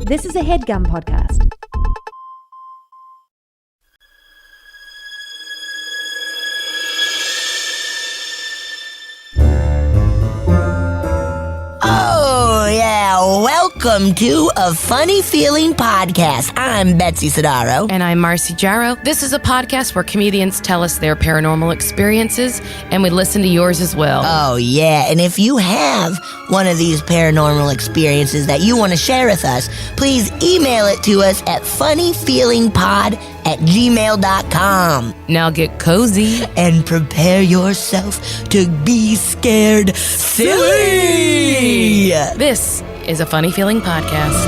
This is a HeadGum podcast. Oh, yeah. Welcome to A Funny Feeling Podcast. I'm Betsy Sidaro. And I'm Marcy Jarrow. This is a podcast where comedians tell us their paranormal experiences, and we listen to yours as well. Oh, yeah. And if you have one of these paranormal experiences that you want to share with us, please email it to us at funnyfeelingpod@gmail.com. Now get cozy. And prepare yourself to be scared silly. This is a Funny Feeling podcast.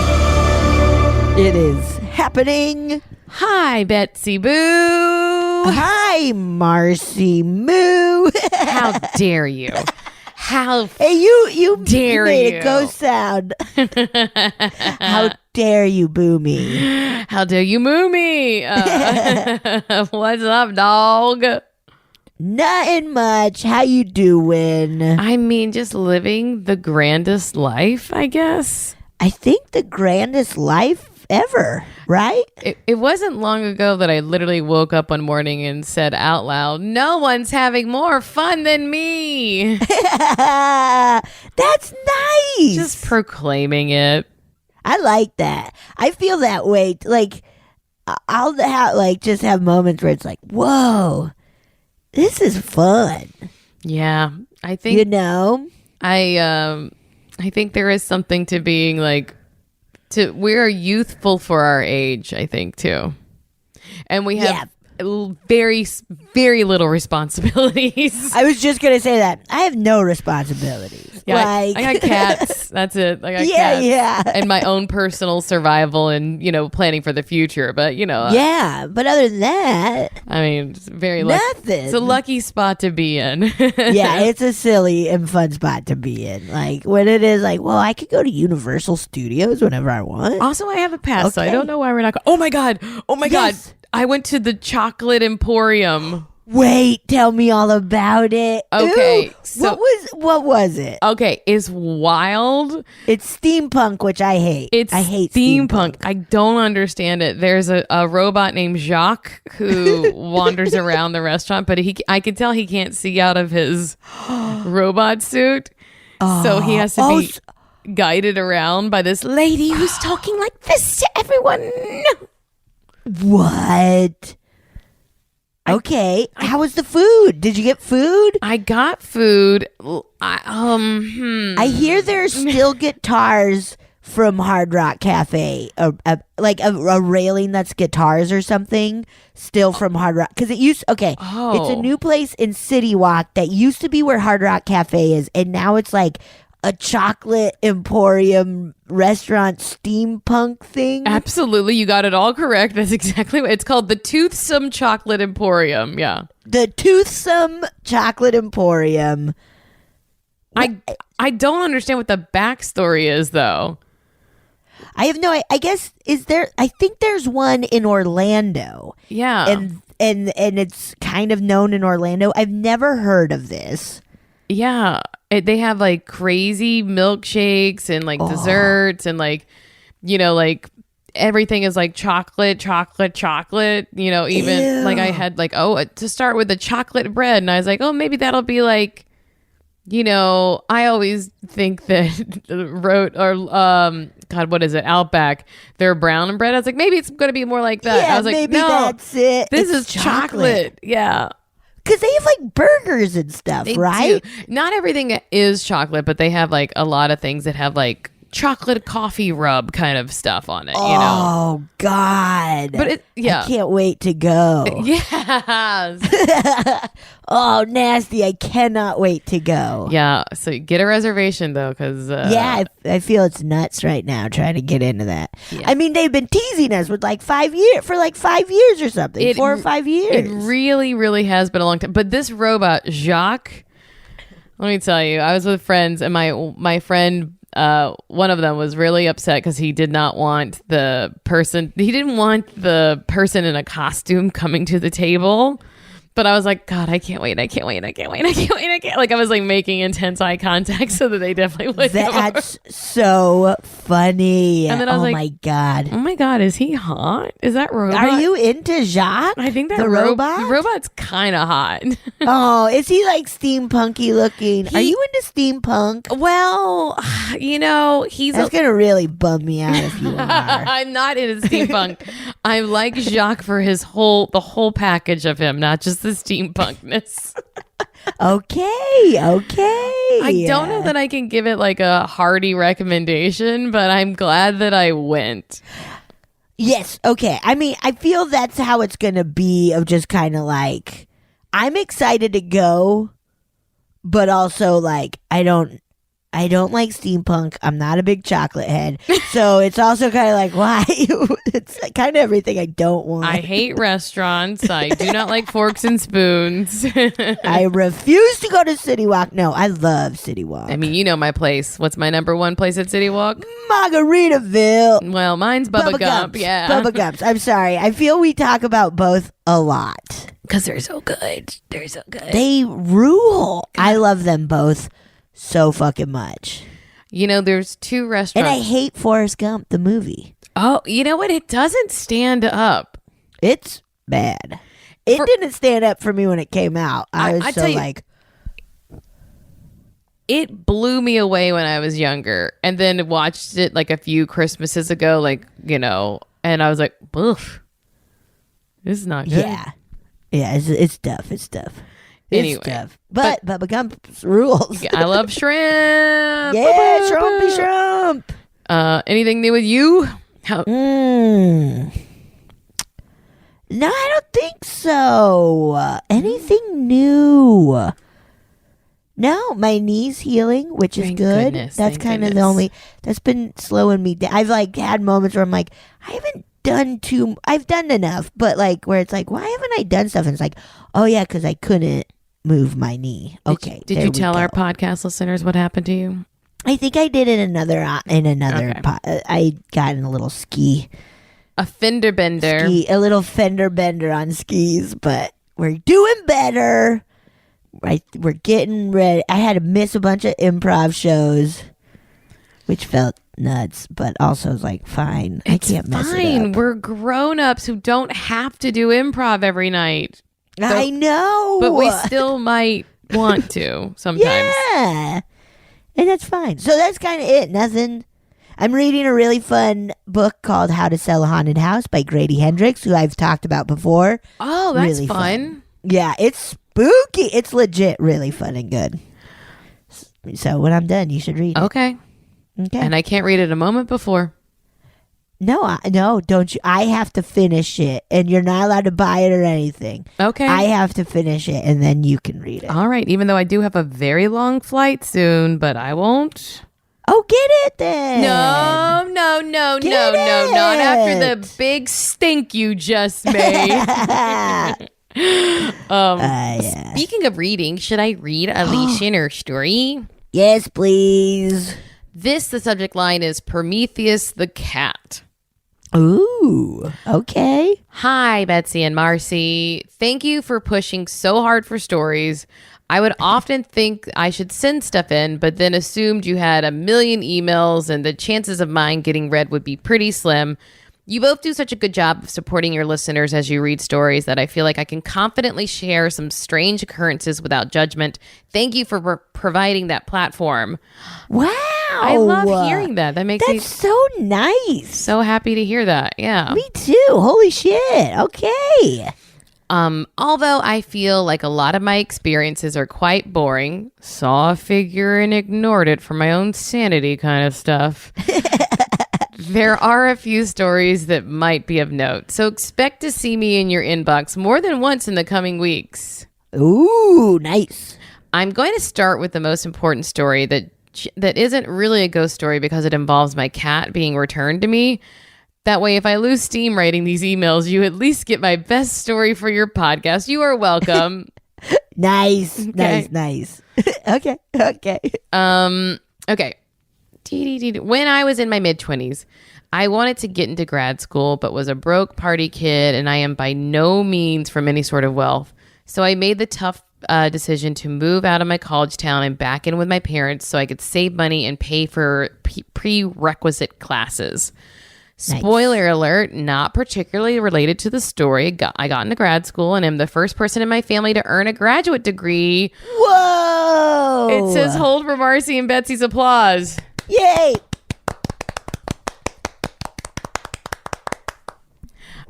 It is happening. Hi, Betsy Boo. Hi, Marcy Moo. How dare you? How Hey, you dare made you? a ghost sound. How dare you boo me? How dare you moo me? What's up, dog? Nothing much. How you doing? I mean, just living the grandest life, I guess. I think the grandest life ever, right? It wasn't long ago that I literally woke up one morning and said out loud, "No one's having more fun than me." That's nice. Just proclaiming it. I like that. I feel that way. Like, I'll just have moments where it's like, whoa, this is fun. Yeah, I think You know? I think there is something to being like we're youthful for our age, I think too. And we have very, very little responsibilities. I was just gonna say that. I have no responsibilities. Yeah, I got cats. That's it. I got cats. Yeah. And my own personal survival and, planning for the future. But, Yeah, but other than that, I mean, it's very lucky. nothing. It's a lucky spot to be in. Yeah, it's a silly and fun spot to be in. Like when it is like, well, I could go to Universal Studios whenever I want. Also, I have a pass, so I Okay. don't know why we're not. Oh my god! Yes. I went to the Chocolate Emporium. Wait, tell me all about it. Okay, Ooh, so- what was it? Okay, it's wild. It's steampunk, which I hate. I hate steampunk. I don't understand it. There's a robot named Jacques who wanders around the restaurant, but I can tell he can't see out of his robot suit. So he has to be guided around by this lady who's talking like this to everyone. What? Okay. How was the food? Did you get food? I got food. I hear there's still guitars from Hard Rock Cafe, like a railing that's guitars or something, still from Hard Rock. Because it's a new place in City Walk that used to be where Hard Rock Cafe is, and now it's like a chocolate emporium restaurant steampunk thing. Absolutely, you got it all correct. That's exactly what it's called. The Toothsome Chocolate Emporium. Yeah. The Toothsome Chocolate Emporium. I don't understand what the backstory is, though. I have no. I guess I think there's one in Orlando. Yeah. And it's kind of known in Orlando. I've never heard of this. Yeah. They have like crazy milkshakes and like desserts and like everything is like chocolate, even like I had like, to start with the chocolate bread. And I was like, maybe that'll be like, I always think that what is it? Outback, they're brown bread. I was like, maybe it's going to be more like that. Yeah, I was like, maybe no, that's it. this It's is chocolate. Yeah. Because they have like burgers and stuff, They right? do. Not everything is chocolate, but they have like a lot of things that have like chocolate coffee rub kind of stuff on it, Oh, God. But I can't wait to go. Yes. Oh, nasty. I cannot wait to go. Yeah. So get a reservation though, because I feel it's nuts right now trying to get into that. Yeah. I mean, they've been teasing us with like 5 years or something. 4 or 5 years. It really, really has been a long time. But this robot, Jacques, let me tell you, I was with friends and my friend, one of them was really upset because he didn't want the person in a costume coming to the table. But I was like, God, I can't wait. Like, I was like making intense eye contact so that they definitely would. That's so funny. And then I was oh like, my God. oh my God, is he hot? Is that robot? Are you into Jacques? I think that the robot? robot's kind of hot. Oh, is he like steampunky looking? Are you into steampunk? Well, That's gonna really bum me out if you are. I'm not into steampunk. I like Jacques for the whole package of him, not just the steampunkness. Okay. I don't know that I can give it like a hearty recommendation, but I'm glad that I went. Yes. Okay. I mean, I feel that's how it's gonna be. Of just kind of like, I'm excited to go, but also like I don't like steampunk. I'm not a big chocolate head. So it's also kind of like, why? It's kind of everything I don't want. I hate restaurants. I do not like forks and spoons. I refuse to go to City Walk. No, I love City Walk. I mean, you know my place. What's my number one place at City Walk? Margaritaville. Well, mine's Bubba Gump. Yeah. Bubba Gumps. I'm sorry. I feel we talk about both a lot. Because they're so good. They're so good. They rule. I love them both so fucking much. There's two restaurants. And I hate Forrest Gump, the movie. Oh, you know what? It doesn't stand up. It's bad. It didn't stand up for me when it came out. I was so like... It blew me away when I was younger. And then watched it like a few Christmases ago, and I was like, oof. This is not good. Yeah. Yeah, it's tough. It's tough. Anyway, it's tough. But Bubba Gump rules. I love shrimp. Yeah, shrumpy shrimp. Anything new with you? No, I don't think so. Anything new? No, my knee's healing, which is Thank good. goodness, That's thank kind of the goodness. only that's been slowing me down. I've like had moments where I'm like, I've done enough, but like where it's like, why haven't I done stuff? And it's like, oh yeah, because I couldn't move my knee. Okay, Did you tell our podcast listeners what happened to you? I think I did it Okay. I got in a little A fender bender. a little fender bender on skis, but we're doing better. Right, we're getting ready. I had to miss a bunch of improv shows, which felt nuts, but also was like, fine. I can't mess it up. We're grown-ups who don't have to do improv every night. I know, But we still might want to sometimes. Yeah, and that's fine. So that's kind of it. Nothing. I'm reading a really fun book called How to Sell a Haunted House by Grady Hendrix, who I've talked about before. Oh, that's Really fun. Yeah, it's spooky. It's legit really fun and good. So when I'm done, you should read it. Okay. And I can't read it a moment before. No, don't you? I have to finish it, and you're not allowed to buy it or anything. Okay. I have to finish it, and then you can read it. All right. Even though I do have a very long flight soon, but I won't. Oh, get it then. No. Get Not after it. the big stink you just made. Yeah. Speaking of reading, should I read a listener story? Yes, please. The subject line is Prometheus the cat. Ooh, okay. Hi, Betsy and Marcy. Thank you for pushing so hard for stories. I would often think I should send stuff in, but then assumed you had a million emails and the chances of mine getting read would be pretty slim. You both do such a good job of supporting your listeners as you read stories that I feel like I can confidently share some strange occurrences without judgment. Thank you for providing that platform. Wow. I love hearing that. That makes me That's so nice. so happy to hear that. Yeah. Me too. Holy shit. Okay. Although I feel like a lot of my experiences are quite boring, saw a figure and ignored it for my own sanity kind of stuff. There are a few stories that might be of note, so expect to see me in your inbox more than once in the coming weeks. Ooh, nice. I'm going to start with the most important story that isn't really a ghost story because it involves my cat being returned to me. That way, if I lose steam writing these emails, you at least get my best story for your podcast. You are welcome. Nice. Okay. Nice. Okay. Okay. When I was in my mid-20s, I wanted to get into grad school, but was a broke party kid, and I am by no means from any sort of wealth. So I made the tough decision to move out of my college town and back in with my parents so I could save money and pay for prerequisite classes. Nice. Spoiler alert, not particularly related to the story. I got into grad school and am the first person in my family to earn a graduate degree. Whoa! It says hold for Marcy and Betsy's applause. Yay!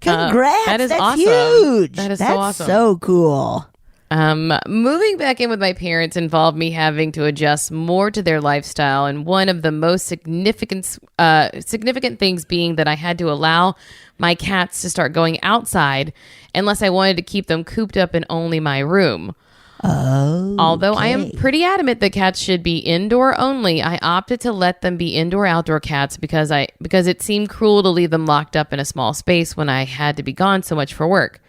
Congrats! That is That's awesome. huge. That is so That's awesome. so cool. Moving back in with my parents involved me having to adjust more to their lifestyle, and one of the most significant things being that I had to allow my cats to start going outside unless I wanted to keep them cooped up in only my room. Oh, Although I am pretty adamant that cats should be indoor only, I opted to let them be indoor-outdoor cats because it seemed cruel to leave them locked up in a small space when I had to be gone so much for work.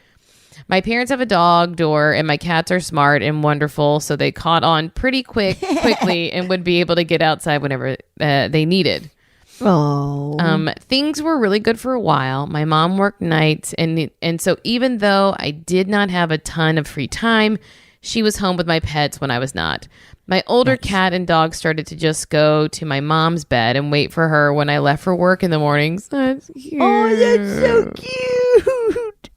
My parents have a dog door, and my cats are smart and wonderful, so they caught on pretty quickly and would be able to get outside whenever they needed. Oh. Things were really good for a while. My mom worked nights, and so even though I did not have a ton of free time, she was home with my pets when I was not. My older cat and dog started to just go to my mom's bed and wait for her when I left for work in the mornings. That's cute. Oh, that's so cute.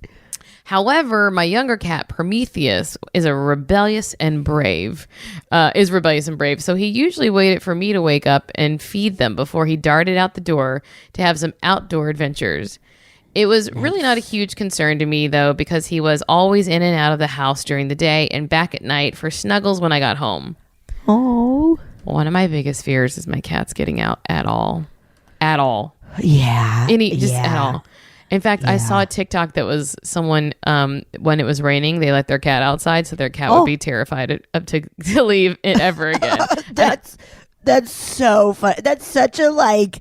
However, my younger cat, Prometheus, is rebellious and brave. So he usually waited for me to wake up and feed them before he darted out the door to have some outdoor adventures. It was really not a huge concern to me, though, because he was always in and out of the house during the day and back at night for snuggles when I got home. Oh. One of my biggest fears is my cats getting out at all. At all. Yeah. At all. In fact, I saw a TikTok that was someone, when it was raining, they let their cat outside so their cat would be terrified to leave it ever again. That's so fun. That's such a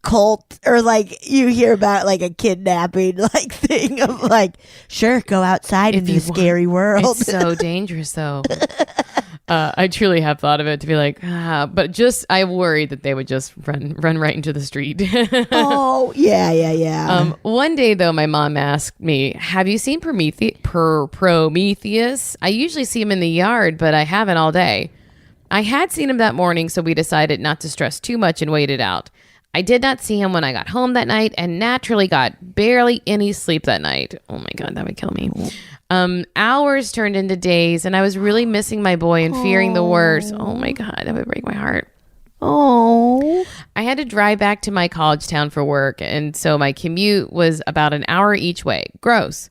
cult, or you hear about a kidnapping thing of sure, go outside into the scary world. It's so dangerous though. I truly have thought of it to be but I worried that they would just run right into the street. Oh, yeah. One day though, my mom asked me, have you seen Prometheus? I usually see him in the yard, but I haven't all day. I had seen him that morning, so we decided not to stress too much and wait it out. I did not see him when I got home that night and naturally got barely any sleep that night. Oh my God, that would kill me. Hours turned into days, and I was really missing my boy and fearing the worst. Oh my God, that would break my heart. Oh. I had to drive back to my college town for work, and so my commute was about an hour each way. Gross.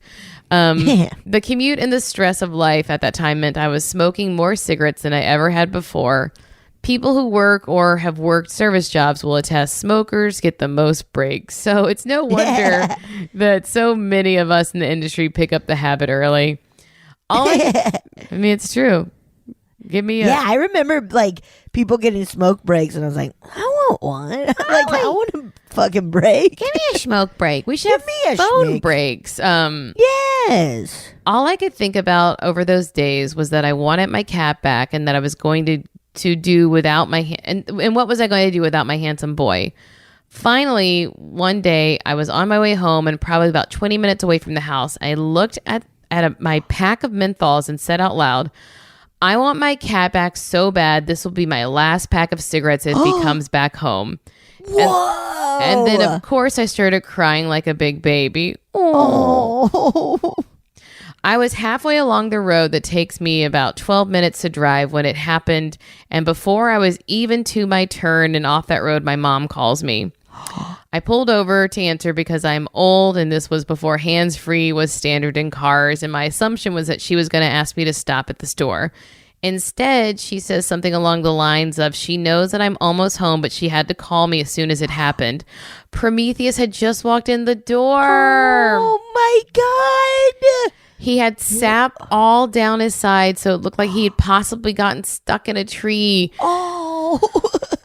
The commute and the stress of life at that time meant I was smoking more cigarettes than I ever had before. People who work or have worked service jobs will attest smokers get the most breaks. So it's no wonder that so many of us in the industry pick up the habit early. It's true. Give me I remember people getting smoke breaks, and I was like, I want one. I want a fucking break. Give me a smoke break. We should have phone breaks. Yes. All I could think about over those days was that I wanted my cat back, and that I was going to do without my and what was I going to do without my handsome boy? Finally, one day I was on my way home and probably about 20 minutes away from the house. I looked at my pack of menthols and said out loud, I want my cat back so bad. This will be my last pack of cigarettes if he comes back home. Whoa. And then of course I started crying like a big baby. Oh. I was halfway along the road that takes me about 12 minutes to drive when it happened, and before I was even to my turn and off that road, my mom calls me. I pulled over to answer because I'm old, and this was before hands-free was standard in cars, and my assumption was that she was going to ask me to stop at the store. Instead, she says something along the lines of, she knows that I'm almost home, but she had to call me as soon as it happened. Prometheus had just walked in the door. Oh my God. He had sap all down his side, so it looked like he had possibly gotten stuck in a tree. Oh.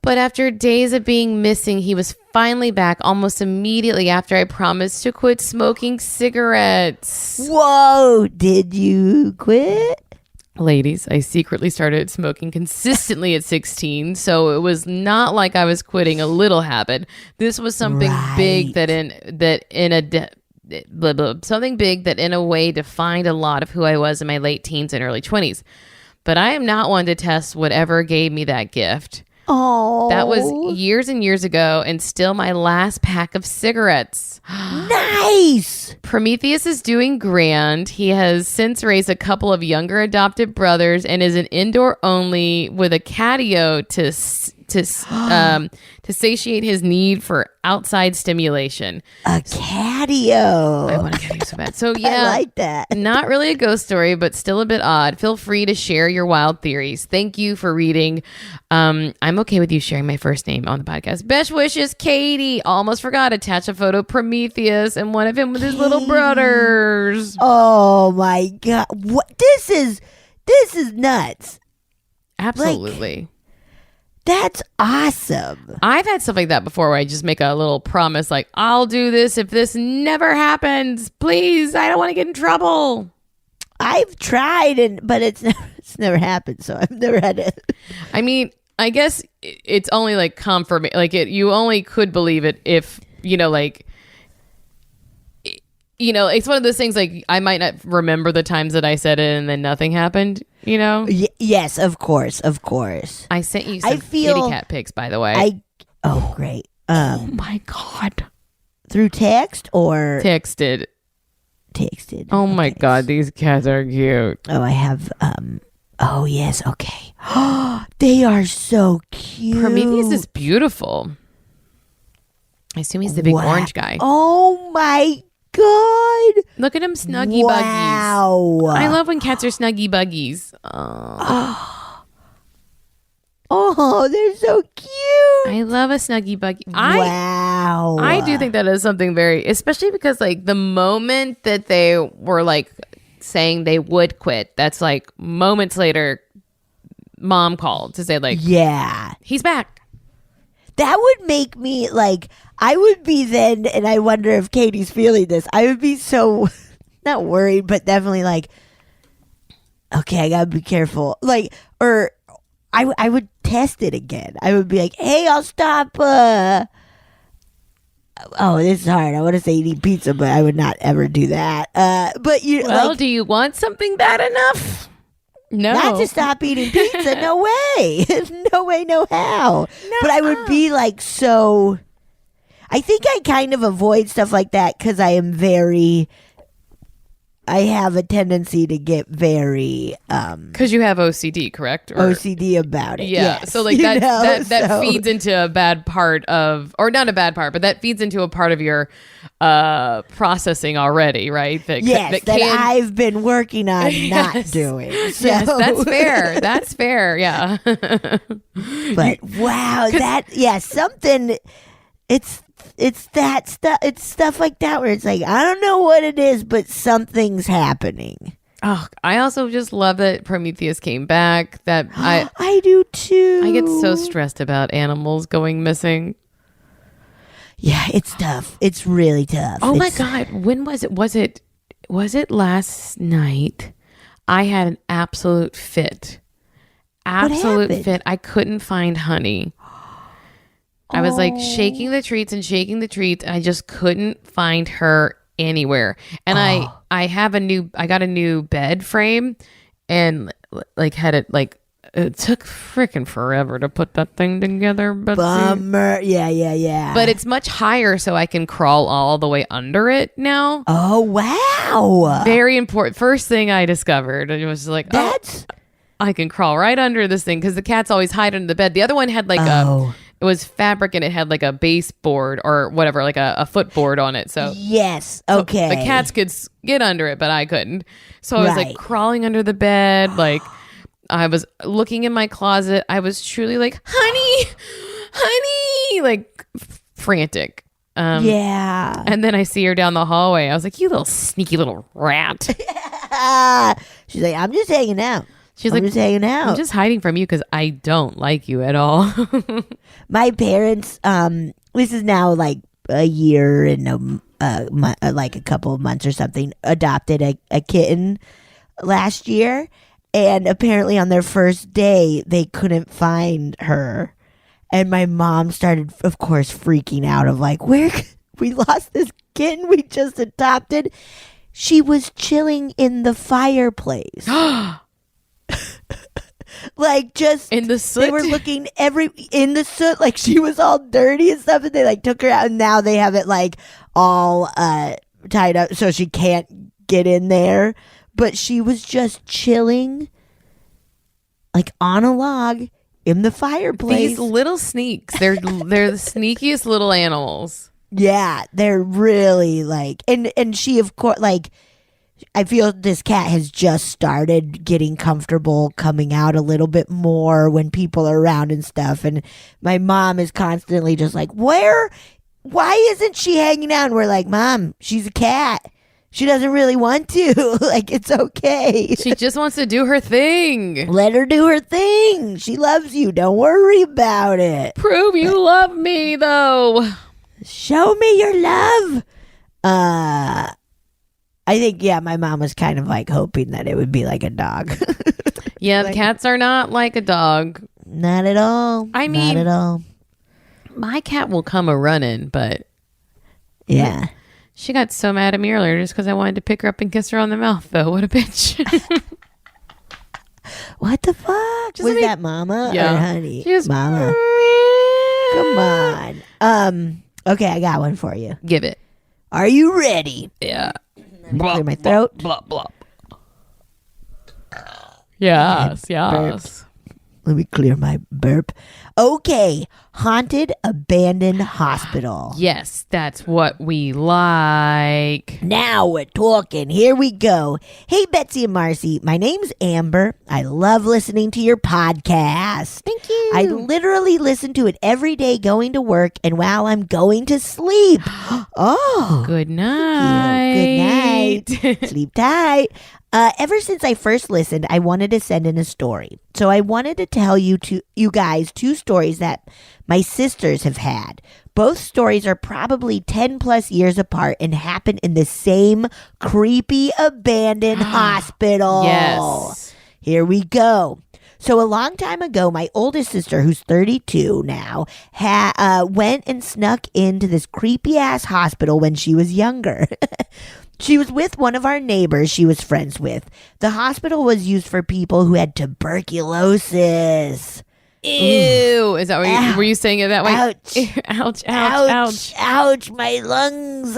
But after days of being missing, he was finally back almost immediately after I promised to quit smoking cigarettes. Whoa, did you quit? Ladies, I secretly started smoking consistently at 16, so it was not like I was quitting a little habit. This was something big that blah, blah, something big that in a way defined a lot of who I was in my late teens and early 20s. But I am not one to test whatever gave me that gift. Oh, That was years and years ago, and still my last pack of cigarettes. Nice. Prometheus is doing grand. He has since raised a couple of younger adopted brothers and is an indoor only with a catio to satiate his need for outside stimulation. A catio. I want a catio so bad. So yeah, I like that. Not really a ghost story, but still a bit odd. Feel free to share your wild theories. Thank you for reading. I'm okay with you sharing my first name on the podcast. Best wishes, Katie. Almost forgot. Attach a photo of Prometheus and one of him with his little brothers. Oh my God! What? This is nuts. Absolutely. That's awesome. I've had stuff like that before where I just make a little promise like, I'll do this if this never happens. Please, I don't want to get in trouble. I've tried, but it's never happened, so I've never had it. I mean, I guess it's only like confirmation. Like you only could believe it if, it's one of those things like I might not remember the times that I said it and then nothing happened, Yes, of course. I sent you some kitty cat pics, by the way. Oh, great. Oh my God. Through text or? Texted. Oh my God, these cats are cute. Oh, I have, oh yes, okay. They are so cute. Prometheus is beautiful. I assume he's the big orange guy. Oh my God. Look at him, snuggy buggies. I love when cats are snuggy buggies. Oh, they're so cute. I love a snuggy buggy. Wow. I do think that is something very, especially because like the moment that they were like saying they would quit, that's like moments later, mom called to say like, yeah, he's back. That would make me like, I would be then, and I wonder if Katie's feeling this. I would be so, not worried, but definitely like, okay, I gotta be careful. Like, or I would test it again. I would be like, hey, I'll stop. Oh, this is hard. I want to say eating pizza, but I would not ever do that. But do you want something bad enough? No. Not to stop eating pizza. No way. No way, no how. No. But I would be like so. I think I kind of avoid stuff like that because I have a tendency to get very because you have OCD, correct? OCD about it. Yeah. Yes. So like that feeds into a bad part of, or not a bad part, but that feeds into a part of your processing already, right? That I've been working on not doing. So. Yes, that's fair. That's fair. Yeah. But wow, something. It's that stuff. It's stuff like that where it's like, I don't know what it is, but something's happening. Oh, I also just love that Prometheus came back. That I do too. I get so stressed about animals going missing. Yeah, it's tough. It's really tough. Oh my God. When was it? Was it last night? I had an absolute fit. Absolute fit. I couldn't find Honey. I was like shaking the treats. I just couldn't find her anywhere. And I got a new bed frame and like had it like, it took freaking forever to put that thing together. Bummer. Yeah. But it's much higher so I can crawl all the way under it now. Oh, wow. Very important. First thing I discovered, it was like, I can crawl right under this thing because the cats always hide under the bed. The other one had like it was fabric and it had like a baseboard or whatever, like a footboard on it. So yes, okay. So the cats could get under it, but I couldn't. So I was like crawling under the bed. Like I was looking in my closet. I was truly like, honey, like frantic. Yeah. And then I see her down the hallway. I was like, you little sneaky little rat. She's like, I'm just hanging out. I'm just hanging out. I'm just hiding from you because I don't like you at all. My parents, this is now like a year and like a couple of months or something, adopted a kitten last year. And apparently on their first day, they couldn't find her. And my mom started, of course, freaking out of like, where we lost this kitten we just adopted, she was chilling in the fireplace. Like, just in the soot. They were looking in the soot, like she was all dirty and stuff, and they like took her out, and now they have it like all tied up so she can't get in there. But she was just chilling like on a log in the fireplace. These little sneaks, they're the sneakiest little animals. Yeah, they're really like, and she, of course, like, I feel this cat has just started getting comfortable coming out a little bit more when people are around and stuff. And my mom is constantly just like, why isn't she hanging out? And we're like, Mom, she's a cat. She doesn't really want to. Like, it's okay. She just wants to do her thing. Let her do her thing. She loves you. Don't worry about it. Prove you love me, though. Show me your love. I think, yeah, my mom was kind of like hoping that it would be like a dog. Yeah, like, cats are not like a dog. Not at all. I mean, not at all. My cat will come a running, but yeah. She got so mad at me earlier just because I wanted to pick her up and kiss her on the mouth, though. What a bitch. What the fuck? Was that Mama or Honey? She was Mama. Come on. Okay, I got one for you. Give it. Are you ready? Yeah. Clear my throat. Blah, blah. Yes, yes. Let me clear my burp. Okay, haunted abandoned hospital. Yes, that's what we like. Now we're talking. Here we go. Hey, Betsy and Marcy. My name's Amber. I love listening to your podcast. Thank you. I literally listen to it every day going to work and while I'm going to sleep. Oh. Good night. Good night. Sleep tight. Ever since I first listened, I wanted to send in a story. So I wanted to tell you guys two stories that my sisters have had. Both stories are probably 10 plus years apart and happen in the same creepy abandoned hospital. Yes. Here we go. So a long time ago, my oldest sister, who's 32 now, went and snuck into this creepy ass hospital when she was younger. She was with one of our neighbors she was friends with. The hospital was used for people who had tuberculosis. Ew. Is that what were you saying it that way? Ouch. Ouch, ouch, ouch. Ouch, my lungs.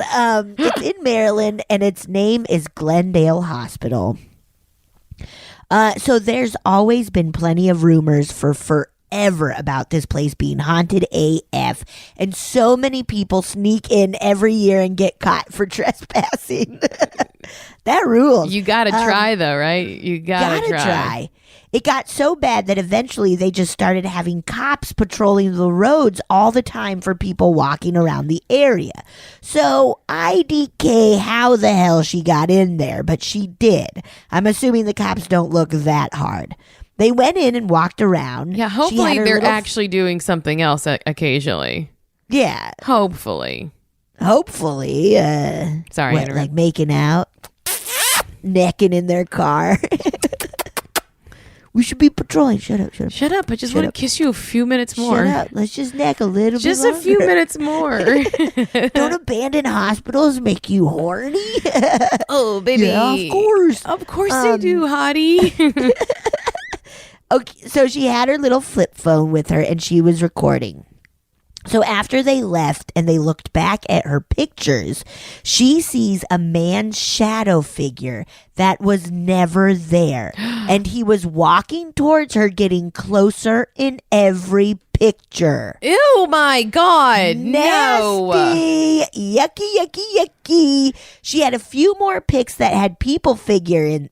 It's in Maryland, and its name is Glendale Hospital. So there's always been plenty of rumors for forever about this place being haunted AF, and so many people sneak in every year and get caught for trespassing. That rules. You gotta try though, right? You gotta try. It got so bad that eventually they just started having cops patrolling the roads all the time for people walking around the area. So IDK how the hell she got in there, but she did. I'm assuming the cops don't look that hard. They went in and walked around. Yeah, hopefully they're actually doing something else occasionally. Yeah. Hopefully. Sorry, like making out, necking in their car. We should be patrolling. Shut up. Shut up. I just want to kiss you a few minutes more. Shut up. Let's just neck a little bit Just longer. a few minutes more. Don't abandoned hospitals make you horny? Oh, baby. Yeah, of course. Of course they do, hottie. Okay, so she had her little flip phone with her and she was recording. So after they left and they looked back at her pictures, she sees a man's shadow figure that was never there. And he was walking towards her, getting closer in every picture. Ew, my God. Nasty. No. Yucky. She had a few more pics that had people figures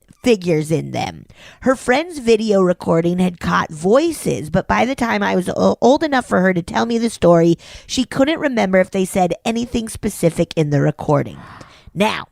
in them. Her friend's video recording had caught voices, but by the time I was old enough for her to tell me the story, she couldn't remember if they said anything specific in the recording. Now,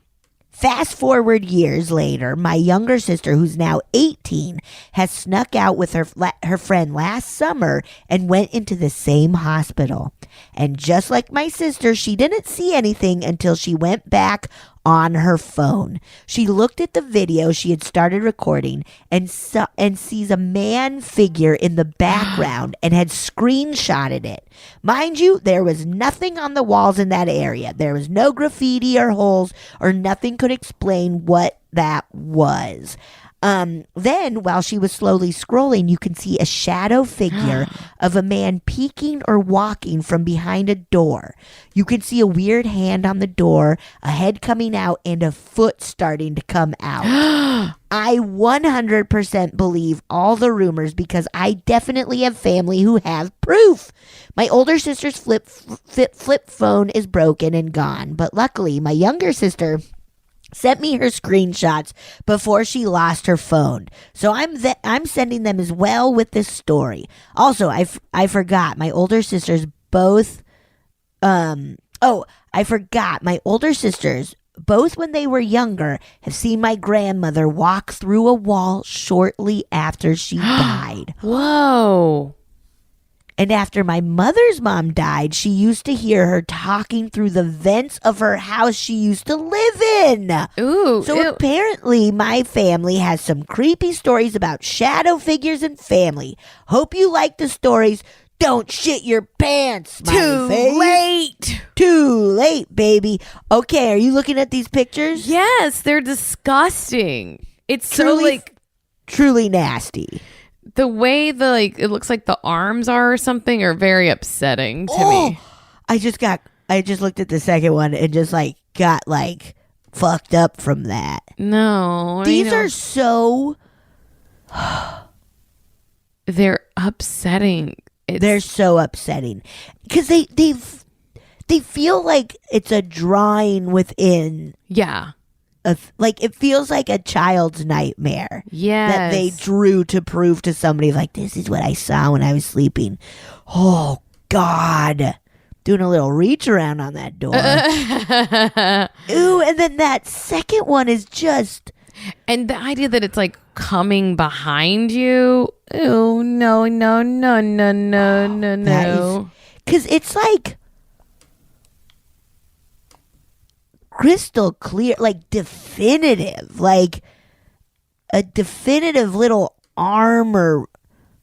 fast forward years later, my younger sister, who's now 18, has snuck out with her friend last summer and went into the same hospital. And just like my sister, she didn't see anything until she went back on her phone. She looked at the video she had started recording and sees a man figure in the background and had screenshotted it. Mind you, there was nothing on the walls in that area. There was no graffiti or holes, or nothing could explain what that was. Then, while she was slowly scrolling, you can see a shadow figure of a man peeking or walking from behind a door. You can see a weird hand on the door, a head coming out, and a foot starting to come out. I 100% believe all the rumors because I definitely have family who have proof. My older sister's flip phone is broken and gone, but luckily my younger sister sent me her screenshots before she lost her phone. So I'm sending them as well with this story. Also, I forgot my older sisters both when they were younger have seen my grandmother walk through a wall shortly after she died. Whoa. And after my mother's mom died, she used to hear her talking through the vents of her house she used to live in. Ooh. So apparently my family has some creepy stories about shadow figures and family. Hope you like the stories. Don't shit your pants, Too late. Too late, baby. Okay, are you looking at these pictures? Yes, they're disgusting. It's truly nasty. The way it looks like the arms are something are very upsetting to me. I just looked at the second one and just got fucked up from that. No. These are so they're upsetting. They're so upsetting because they feel like it's a drawing within. Yeah. It feels like a child's nightmare. Yes. That they drew to prove to somebody this is what I saw when I was sleeping. Oh God. Doing a little reach around on that door. Ooh, and then that second one is just. And the idea that it's coming behind you. Oh, no. Because it's crystal clear, definitive, a definitive little arm. Or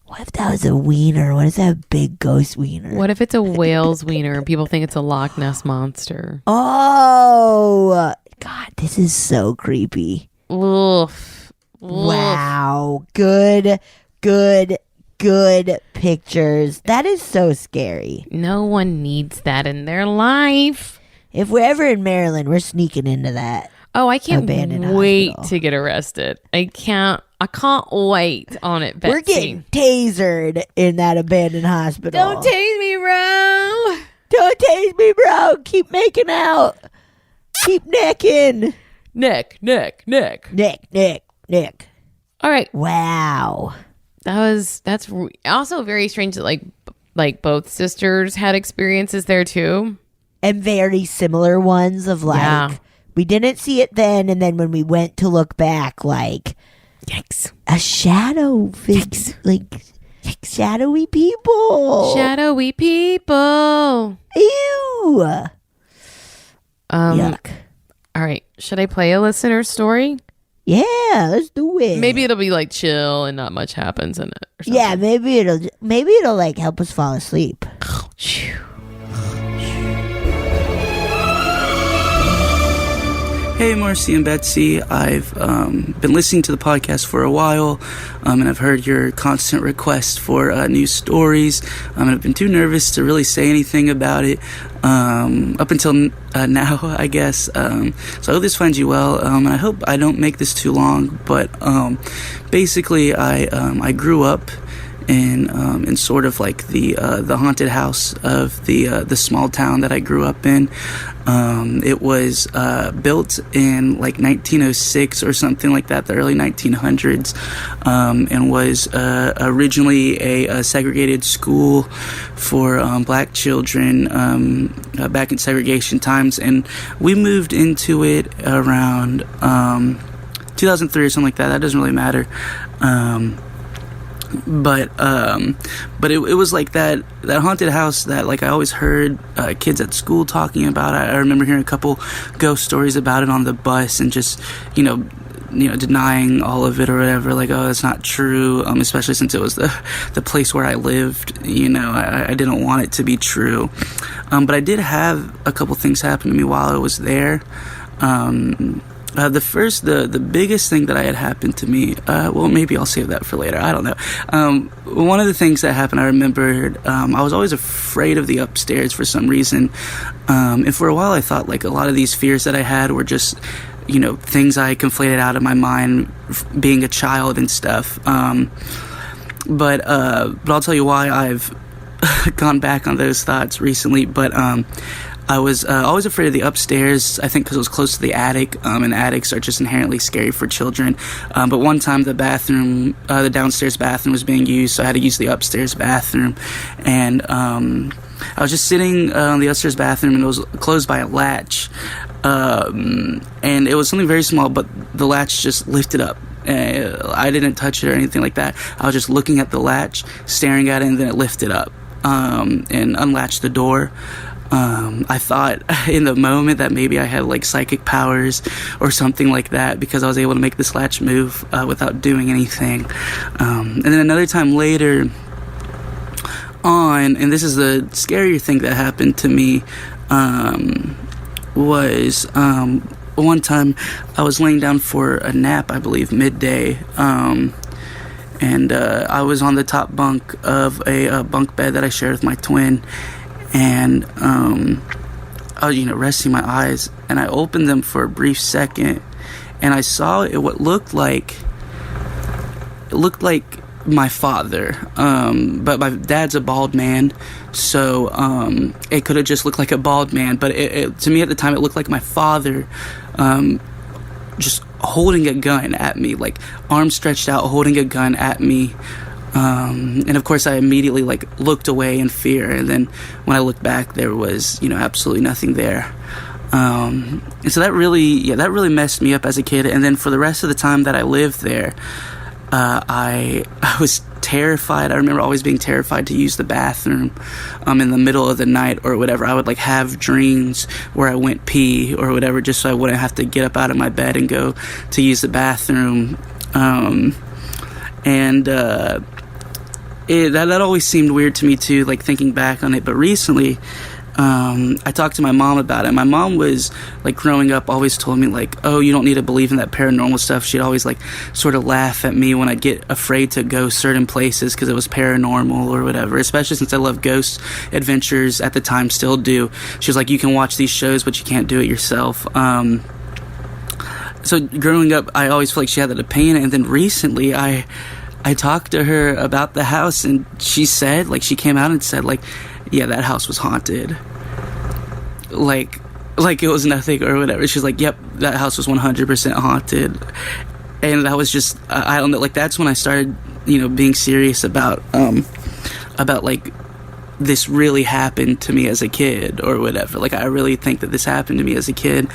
what if that was a wiener? What is that big ghost wiener? What if it's a whale's wiener and people think it's a Loch Ness monster? Oh God, this is so creepy. Oof. Wow. Good pictures. That is so scary. No one needs that in their life. If we're ever in Maryland, we're sneaking into that. Oh, I can't wait hospital. to get arrested. I can't wait on it, Betsy. We're getting tasered in that abandoned hospital. Don't tase me, bro. Don't tase me, bro. Keep making out. Keep necking. Neck. Neck. All right. Wow. That's also very strange that both sisters had experiences there too. And very similar ones of we didn't see it then, and then when we went to look back, yikes, a shadow fix, shadowy people. Ew. Yuck. All right, should I play a listener story? Yeah, let's do it. Maybe it'll be chill and not much happens in it. Or something. Yeah, maybe it'll help us fall asleep. Hey, Marcy and Betsy. I've been listening to the podcast for a while, and I've heard your constant requests for new stories, and I've been too nervous to really say anything about it up until now, I guess. So I hope this finds you well, and I hope I don't make this too long, but basically I grew up in sort of the haunted house of the small town that I grew up in. It was built in 1906 or something like that, the early 1900s, and was originally a segregated school for black children back in segregation times, and we moved into it around 2003 or something like that. That doesn't really matter. but it was like that haunted house that like I always heard kids at school talking about. I remember hearing a couple ghost stories about it on the bus, and just denying all of it or whatever, like, oh, it's not true, especially since it was the place where I lived. I didn't want it to be true, but I did have a couple things happen to me while I was there. The biggest thing that I had happened to me, well, maybe I'll save that for later, I don't know. One of the things that happened, I remembered, I was always afraid of the upstairs for some reason, and for a while I thought like a lot of these fears that I had were just things I conflated out of my mind being a child and stuff. But I'll tell you why I've gone back on those thoughts recently. But I was always afraid of the upstairs, I think because it was close to the attic, and attics are just inherently scary for children. But one time the downstairs bathroom was being used, so I had to use the upstairs bathroom. And I was just sitting in the upstairs bathroom, and it was closed by a latch. And it was something very small, but the latch just lifted up. I didn't touch it or anything like that. I was just looking at the latch, staring at it, and then it lifted up and unlatched the door. I thought in the moment that maybe I had like psychic powers or something like that, because I was able to make this latch move without doing anything. And then another time later on, and this is the scarier thing that happened to me, was one time I was laying down for a nap, I believe midday, and I was on the top bunk of a bunk bed that I shared with my twin, and I was resting my eyes, and I opened them for a brief second, and I saw what looked like my father, but my dad's a bald man, so it could have just looked like a bald man, but it to me at the time it looked like my father, just holding a gun at me, like arms stretched out, holding a gun at me. And of course I immediately like looked away in fear, and then when I looked back there was absolutely nothing there. And so that really messed me up as a kid. And then for the rest of the time that I lived there, I was terrified. I remember always being terrified to use the bathroom in the middle of the night or whatever. I would like have dreams where I went pee or whatever, just so I wouldn't have to get up out of my bed and go to use the bathroom. That always seemed weird to me too, like thinking back on it. But recently I talked to my mom about it. My mom was like growing up always told me like, oh, you don't need to believe in that paranormal stuff. She'd always like sort of laugh at me when I'd get afraid to go certain places because it was paranormal or whatever, especially since I love ghost adventures at the time, still do. She was like, you can watch these shows but you can't do it yourself. So growing up I always felt like she had that opinion. And then recently I talked to her about the house, and she said, like, she came out and said, like, yeah, that house was haunted. Like it was nothing or whatever. She's like, yep, that house was 100% haunted. And that was just, I don't know, like, that's when I started, being serious about like, this really happened to me as a kid or whatever. Like, I really think that this happened to me as a kid.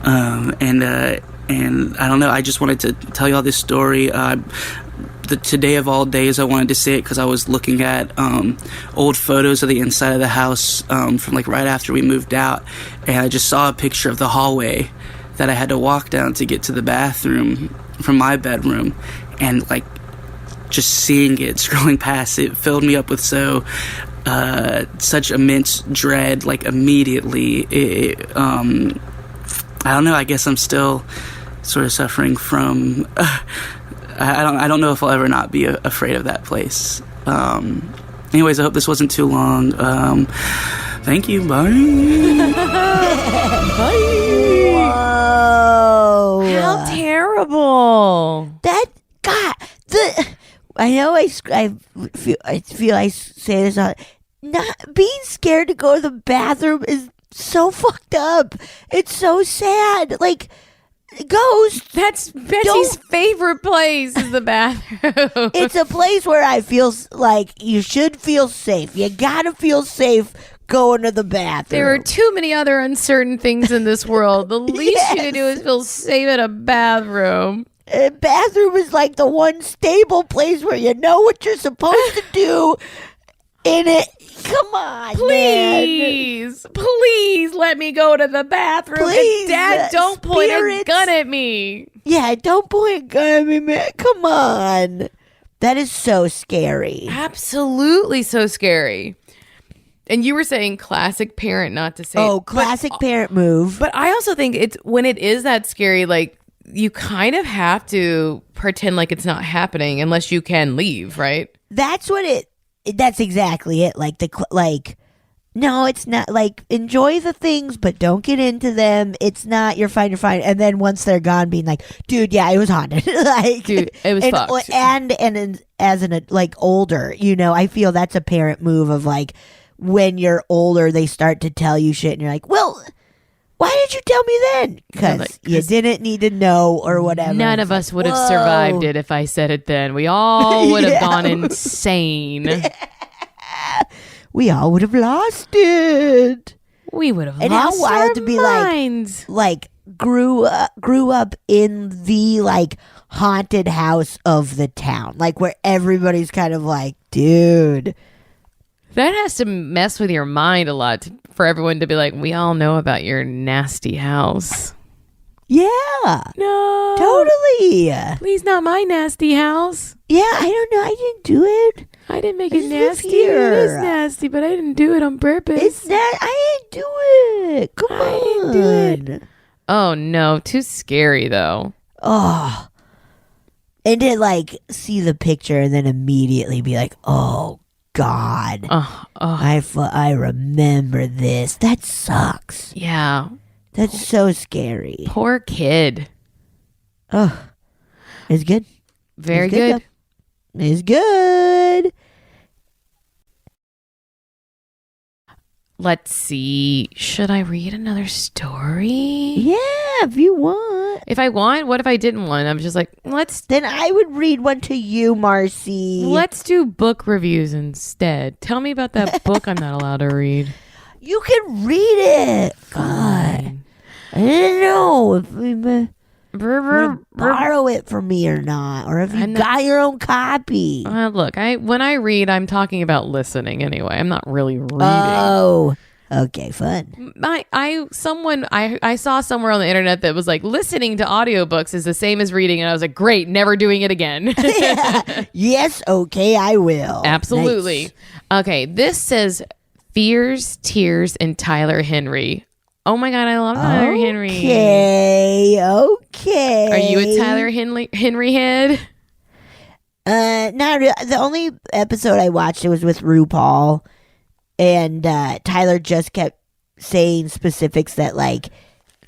And I don't know, I just wanted to tell you all this story. Today of all days, I wanted to say it because I was looking at old photos of the inside of the house from like right after we moved out, and I just saw a picture of the hallway that I had to walk down to get to the bathroom from my bedroom, and like just seeing it, scrolling past it, filled me up with such immense dread. Like immediately, I don't know. I guess I'm still sort of suffering from. I don't know if I'll ever not be afraid of that place. Anyways, I hope this wasn't too long. Thank you. Bye. Bye. Whoa. How terrible. That God. I know I feel I say this all. Not being scared to go to the bathroom is so fucked up. It's so sad. Like. Ghosts. That's Betsy's favorite place is the bathroom. It's a place where I feel like you should feel safe. You gotta feel safe going to the bathroom. There are too many other uncertain things in this world. The least you can do is feel safe in a bathroom. bathroom is like the one stable place where you know what you're supposed to do in it. Come on, Please, please let me go to the bathroom. Please, Dad, don't point a spirits. gun at me. Yeah, don't point a gun at me, man. Come on. That is so scary. Absolutely so scary. And you were saying classic parent not to say. Oh, classic parent move. But I also think it's when it is that scary, like you kind of have to pretend like it's not happening unless you can leave, right? That's exactly it. No, it's not. Like, enjoy the things, but don't get into them. It's not, you're fine. And then once they're gone, being like, dude, yeah, it was haunted. Dude, it was fucked. And as an, like, older, I feel that's a parent move of, like, when you're older, they start to tell you shit, and you're like, well, why did you tell me then? Because you didn't need to know or whatever. None of us would have survived it if I said it then. We all would have gone insane. We all would have lost it. We would have and lost how wild our to be minds. like grew up in the like haunted house of the town, like where everybody's kind of like, dude. That has to mess with your mind a lot for everyone to be like, we all know about your nasty house. Yeah. No. Totally. Please, not my nasty house. Yeah, I don't know. I didn't do it. I didn't make I it just live nasty. here. It is nasty, but I didn't do it on purpose. It's not. I didn't do it. Come on. I didn't do it. Oh, no. Too scary, though. Oh. And to like see the picture and then immediately be like, oh, God. I remember this. That sucks. Yeah. That's so scary. Poor kid. Oh. It's good. Very It's good. though. It's good. Let's see. Should I read another story? Yeah, if you want. If I want, what if I didn't want? I'm just like, Then I would read one to you, Marcy. let's do book reviews instead. Tell me about that book I'm not allowed to read. You can read it. God. I didn't know if we would borrow it from me or not, or if you got your own copy. Look, when I read, I'm talking about listening anyway. I'm not really reading. Oh, okay, fun. I saw somewhere on the internet that was like listening to audiobooks is the same as reading, and I was like, great, never doing it again. Yes, okay, I will. Absolutely. Nice. Okay, this says Fears, Tears, and Tyler Henry. Oh my God, I love Tyler Henry. Okay. Are you a Tyler Henry head? Not really. The only episode I watched, it was with RuPaul, and Tyler just kept saying specifics that, like,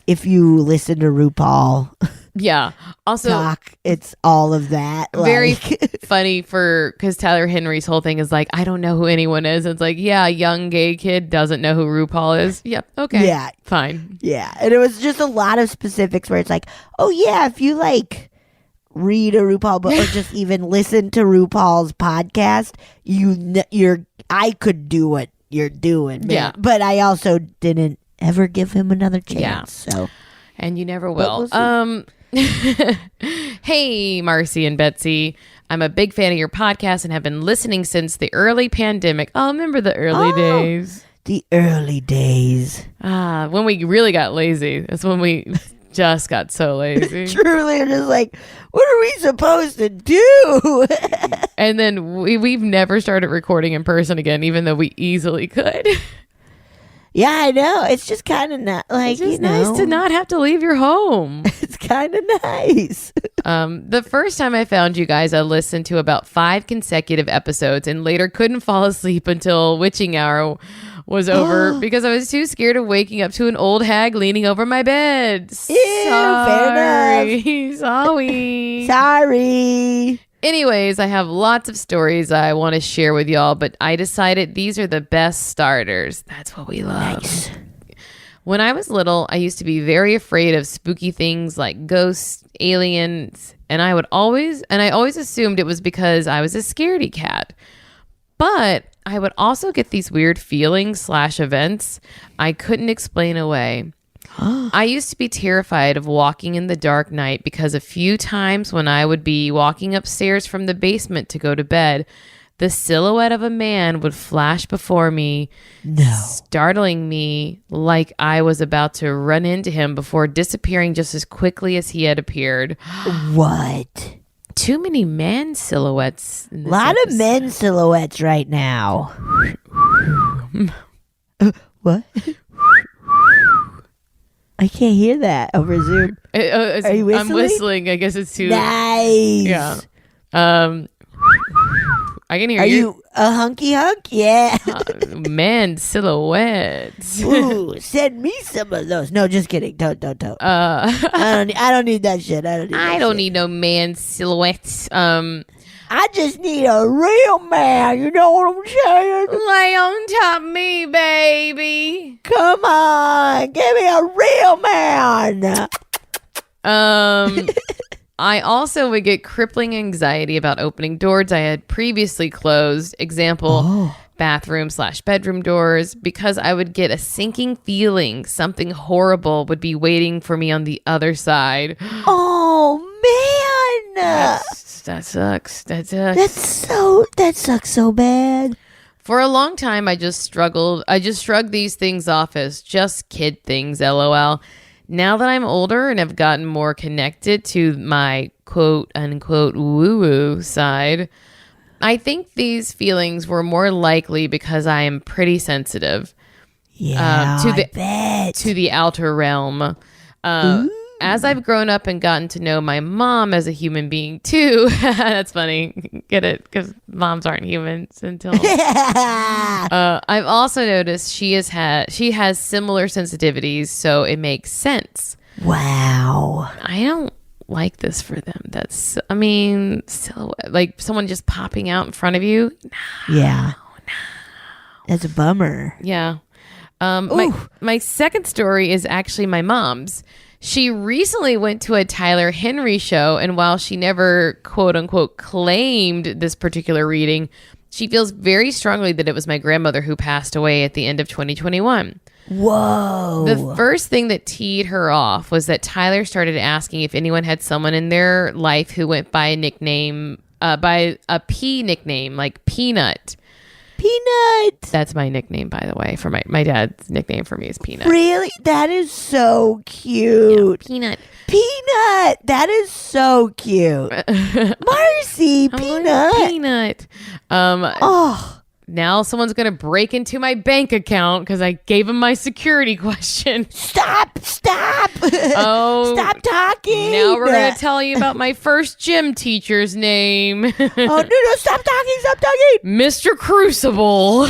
if you listen to RuPaul Yeah. Also, talk, it's all of that. Very like, funny because Tyler Henry's whole thing is like, I don't know who anyone is. It's like, yeah, a young gay kid doesn't know who RuPaul is. Yep. Okay. Yeah. Fine. Yeah. And it was just a lot of specifics where it's like, oh, yeah, if you like read a RuPaul book or just even listen to RuPaul's podcast, I could do what you're doing. Man. Yeah. But I also didn't ever give him another chance. Yeah. So. And you never will. We'll Hey, Marcy and Betsy. I'm a big fan of your podcast and have been listening since the early pandemic. Oh, remember the early days? The early days. When we really got lazy. That's when we just got so lazy. Truly, I'm just like, what are we supposed to do? And then we've never started recording in person again, even though we easily could. Yeah, I know. It's just kind of not like, It's just nice to not have to leave your home. It's kind of nice. The first time I found you guys, I listened to about 5 consecutive episodes and later couldn't fall asleep until witching hour was over because I was too scared of waking up to an old hag leaning over my bed. Fair enough. Sorry. Anyways, I have lots of stories I want to share with y'all, but I decided these are the best starters. That's what we love. Nice. When I was little, I used to be very afraid of spooky things like ghosts, aliens, and I always assumed it was because I was a scaredy cat. But I would also get these weird feelings / events I couldn't explain away. I used to be terrified of walking in the dark night because a few times when I would be walking upstairs from the basement to go to bed, the silhouette of a man would flash before me, startling me like I was about to run into him before disappearing just as quickly as he had appeared. What? Too many man silhouettes. A lot of men silhouettes right now. What? I can't hear that over Zoom. Are you whistling? I'm whistling. I guess it's too... Nice. Yeah. I can hear Are you. you a hunky hunk? Yeah. Man silhouettes. Ooh, send me some of those. No, just kidding. Don't. I don't need that shit. I don't need no man silhouettes. I just need a real man. You know what I'm saying? Lay on top of me, baby. Come on, give me a real man. I also would get crippling anxiety about opening doors I had previously closed. Example, bathroom/bedroom doors, because I would get a sinking feeling something horrible would be waiting for me on the other side. Oh man, That sucks. That sucks so bad. For a long time, I just shrugged these things off as just kid things, LOL. Now that I'm older and have gotten more connected to my quote unquote woo-woo side, I think these feelings were more likely because I am pretty sensitive. Yeah, to the outer realm. As I've grown up and gotten to know my mom as a human being too, that's funny, get it? Because moms aren't humans until. I've also noticed she has similar sensitivities, so it makes sense. Wow. I don't like this for them. Silhouette, like someone just popping out in front of you. No. That's a bummer. Yeah. My second story is actually my mom's. She recently went to a Tyler Henry show, and while she never, quote unquote, claimed this particular reading, she feels very strongly that it was my grandmother who passed away at the end of 2021. Whoa. The first thing that teed her off was that Tyler started asking if anyone had someone in their life who went by a nickname, by a P nickname, like Peanut. Peanut. That's my nickname, by the way. For my dad's nickname for me is Peanut. Really? That is so cute. Yeah, Peanut. Peanut. That is so cute. Marcy, Peanut. Peanut. Now someone's going to break into my bank account because I gave him my security question. Stop. Oh. Stop talking. Now we're going to tell you about my first gym teacher's name. Oh, no, stop talking. Mr. Crucible.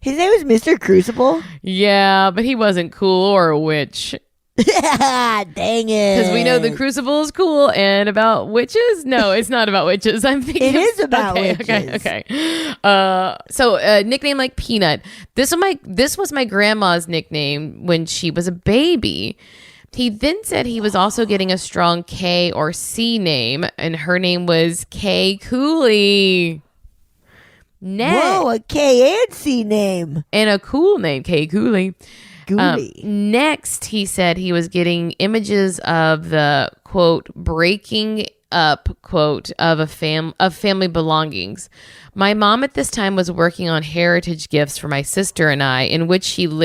His name was Mr. Crucible? Yeah, but he wasn't cool or a witch. Dang it. Because we know the Crucible is cool and about witches. No, it's not about witches. I'm thinking it is about witches. Okay. So nickname like Peanut. This was my grandma's nickname when she was a baby. He then said he was also getting a strong K or C name, and her name was K Cooley. Whoa, a K and C name. And a cool name, K Cooley. Next, he said he was getting images of the quote breaking up quote of family belongings. My mom at this time was working on heritage gifts for my sister and I, in which she was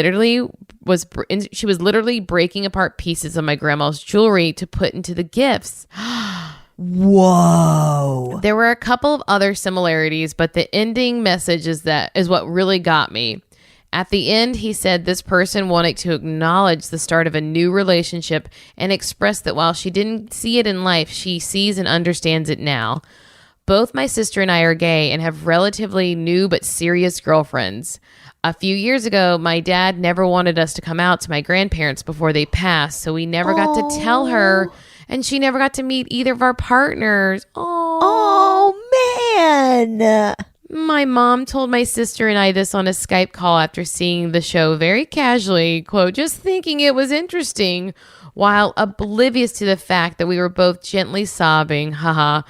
literally breaking apart pieces of my grandma's jewelry to put into the gifts. Whoa. There were a couple of other similarities, but the ending message is what really got me. At the end, he said this person wanted to acknowledge the start of a new relationship and expressed that while she didn't see it in life, she sees and understands it now. Both my sister and I are gay and have relatively new but serious girlfriends. A few years ago, my dad never wanted us to come out to my grandparents before they passed, so we never got to tell her, and she never got to meet either of our partners. Oh, man. My mom told my sister and I this on a Skype call after seeing the show very casually, quote, just thinking it was interesting, while oblivious to the fact that we were both gently sobbing. Haha.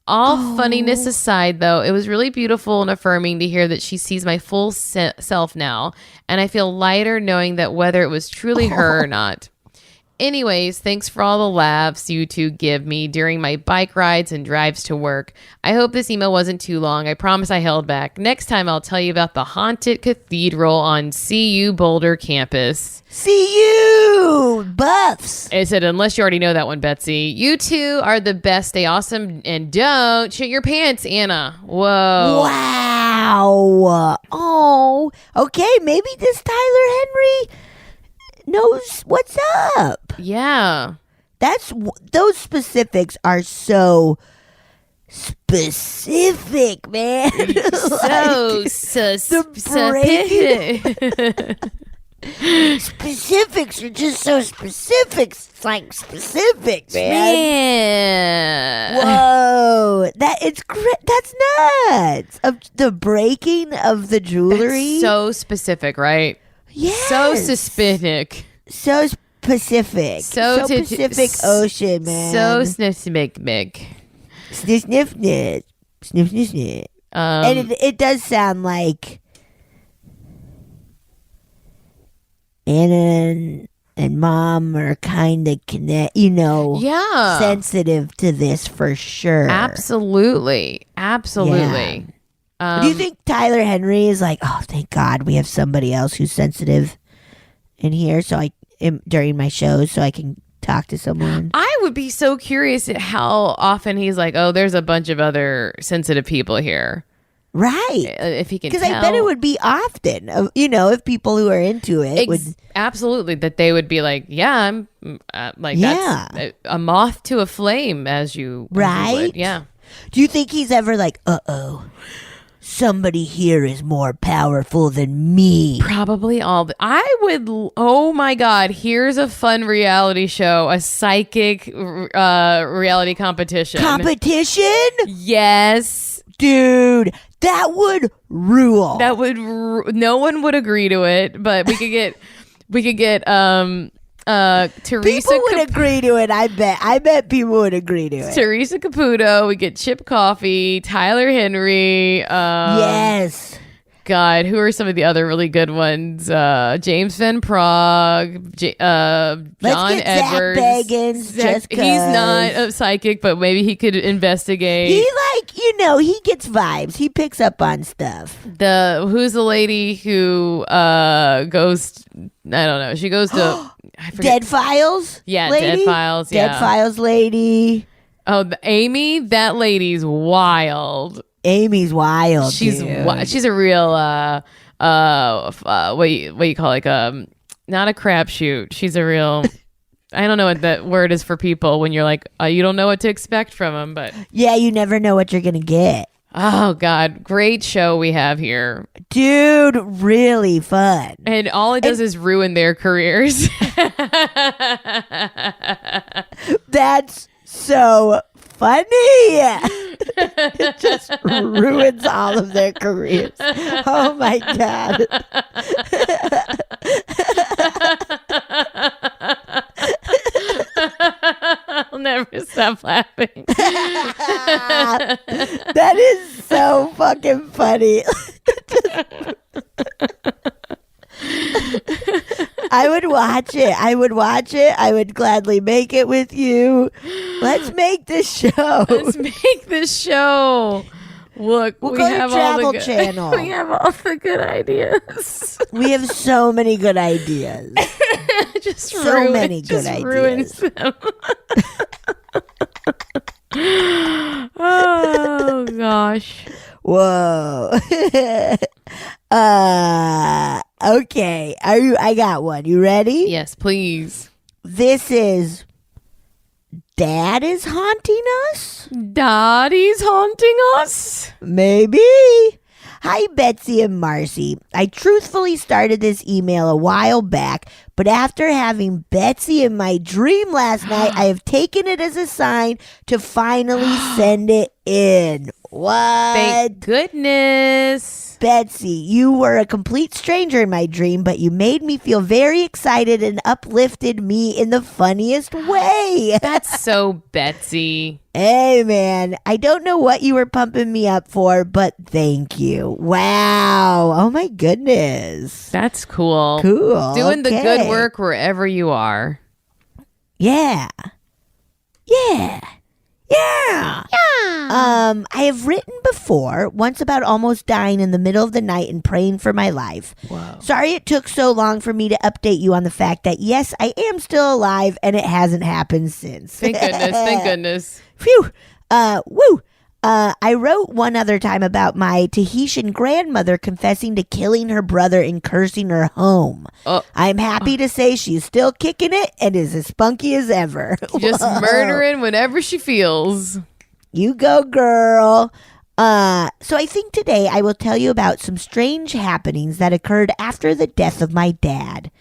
All funniness aside, though, it was really beautiful and affirming to hear that she sees my full self now, and I feel lighter knowing that whether it was truly her or not. Anyways, thanks for all the laughs you two give me during my bike rides and drives to work. I hope this email wasn't too long. I promise I held back. Next time I'll tell you about the haunted cathedral on CU Boulder campus. CU Buffs. I said, unless you already know that one, Betsy. You two are the best. Stay awesome and don't shit your pants, Anna. Whoa. Wow. Oh, okay. Maybe this Tyler Henry knows what's up. Yeah. Those specifics are so specific, man. Specifics are just so specific. It's like specific, man. Whoa, that's nuts. Of the breaking of the jewelry. That's so specific, right? Yes. So specific. So specific. So Pacific Ocean, man. So sniff-sniff. Sniff, sniff, sniff. Sniff, sniff, sniff. And it does sound like Anna and Mom are kind of sensitive to this for sure. Absolutely. Yeah. Do you think Tyler Henry is like, oh, thank God we have somebody else who's sensitive in here during my shows so I can talk to someone? I would be so curious at how often he's like, oh, there's a bunch of other sensitive people here. Right. If he can tell. Because I bet it would be often, if people who are into it would. Absolutely. That they would be like, yeah, I'm that's a moth to a flame as you. Right. Would. Yeah. Do you think he's ever like, somebody here is more powerful than me? Probably I would. Oh my God! Here's a fun reality show, a psychic reality competition. Competition? Yes, dude, that would rule. That would. No one would agree to it, but we could get. Teresa people would agree to it. I bet people would agree to it. Teresa Caputo. We get Chip Coffey, Tyler Henry. Yes. God, who are some of the other really good ones? James Van Prague, John Edwards. Zach Bagans, he's not a psychic, but maybe he could investigate. He he gets vibes. He picks up on stuff. Who's the lady who goes? I don't know. She goes to Dead Files. Yeah, lady? Dead Files. Yeah, Dead Files lady. Oh, Amy. That lady's wild. Amy's wild. She's a real what you call not a crapshoot. She's a real. I don't know what that word is for people when you're like you don't know what to expect from them, but yeah, you never know what you're gonna get. Oh God, great show we have here, dude. Really fun, and all it does is ruin their careers. That's so funny. It just ruins all of their careers. Oh my God. I'll never stop laughing. That is so fucking funny. I would watch it. I would gladly make it with you. Let's make this show. Look, we'll go to Travel Channel. We have all the good ideas. We have so many good ideas. Many good ideas. Ruins them. Oh gosh. Whoa. Okay. I got one. You ready? Yes, please. This is Dad is haunting us? Daddy's haunting us? Maybe. Hi, Betsy and Marcy. I truthfully started this email a while back, but after having Betsy in my dream last night, I have taken it as a sign to finally send it in. What? Thank goodness. Betsy, you were a complete stranger in my dream, but you made me feel very excited and uplifted me in the funniest way. That's so Betsy. Hey, man, I don't know what you were pumping me up for, but thank you. Wow. Oh, my goodness. That's cool. Cool. Doing the Okay. good work wherever you are. Yeah. Yeah. Yeah. I have written before, once about almost dying in the middle of the night and praying for my life. Whoa. Sorry it took so long for me to update you on the fact that, yes, I am still alive and it hasn't happened since. Thank goodness. Thank goodness. Phew. Woo. I wrote one other time about my Tahitian grandmother confessing to killing her brother and cursing her home. I'm happy to say she's still kicking it and is as spunky as ever. Just murdering whenever she feels. You go, girl. So I think today I will tell you about some strange happenings that occurred after the death of my dad.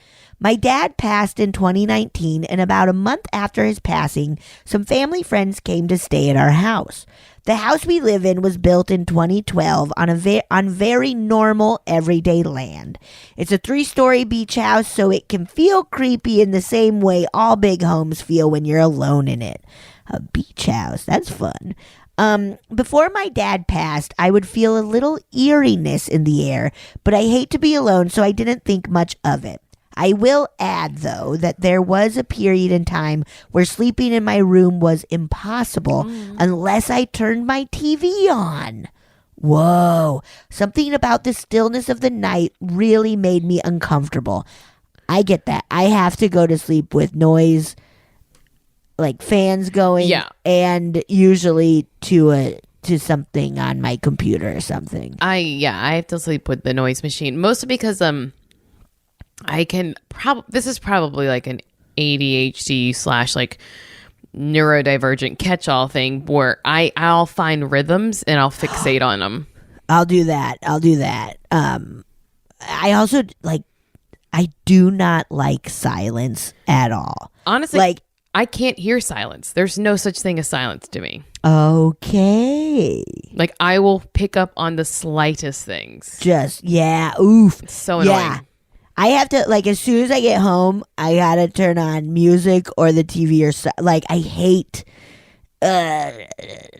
My dad passed in 2019, and about a month after his passing, some family friends came to stay at our house. The house we live in was built in 2012 on very normal, everyday land. It's a 3-story beach house, so it can feel creepy in the same way all big homes feel when you're alone in it. A beach house, that's fun. Before my dad passed, I would feel a little eeriness in the air, but I hate to be alone, so I didn't think much of it. I will add, though, that there was a period in time where sleeping in my room was impossible unless I turned my TV on. Whoa. Something about the stillness of the night really made me uncomfortable. I get that. I have to go to sleep with noise, like fans going, and usually to something on my computer or something. I have to sleep with the noise machine, mostly because this is probably like an ADHD / like neurodivergent catch-all thing where I'll find rhythms and I'll fixate on them. I'll do that. I also I do not like silence at all. Honestly, I can't hear silence. There's no such thing as silence to me. Okay. Like I will pick up on the slightest things. Oof. It's so annoying. Yeah. I have to, as soon as I get home, I gotta turn on music or the TV or I hate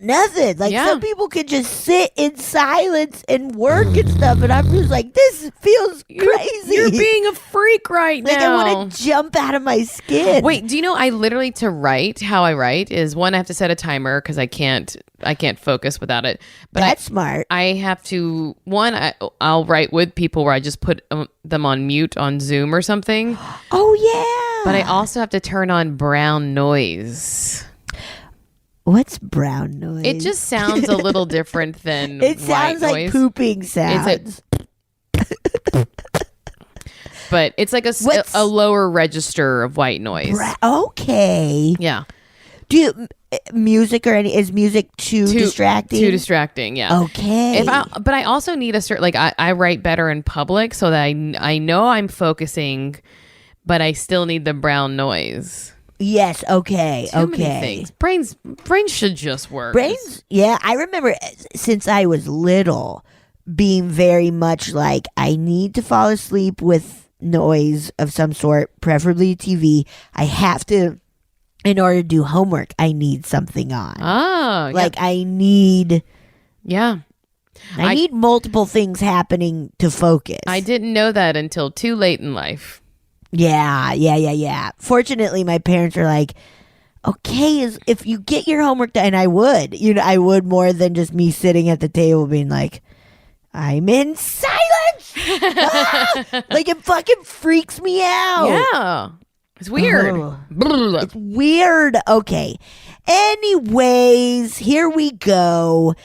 nothing. Some people can just sit in silence and work and stuff, and I'm just like, this feels crazy. You're being a freak right now. I want to jump out of my skin. Wait, do you know how I write is one, I have to set a timer because I can't focus without it. But that's smart. I have to, I'll write with people where I just put them on mute on Zoom or something. Oh, yeah. But I also have to turn on brown noise. What's brown noise? It just sounds a little different than it sounds white like noise. Pooping sounds. But it's like a lower register of white noise. Okay. Yeah. Do you, music or is music too distracting? Too distracting, yeah. Okay. But I also need a certain, I write better in public so that I know I'm focusing, but I still need the brown noise. Yes. Okay. Too many things. Brains should just work. Yeah. I remember since I was little being very much like I need to fall asleep with noise of some sort, preferably TV. I have to, in order to do homework, I need something on. Oh, yeah. I need. Yeah. I need multiple things happening to focus. I didn't know that until too late in life. Yeah. Fortunately, my parents are like, okay, if you get your homework done, and I would, I would more than just me sitting at the table being like, I'm in silence. It fucking freaks me out. Yeah. It's weird. It's weird. Okay. Anyways, here we go.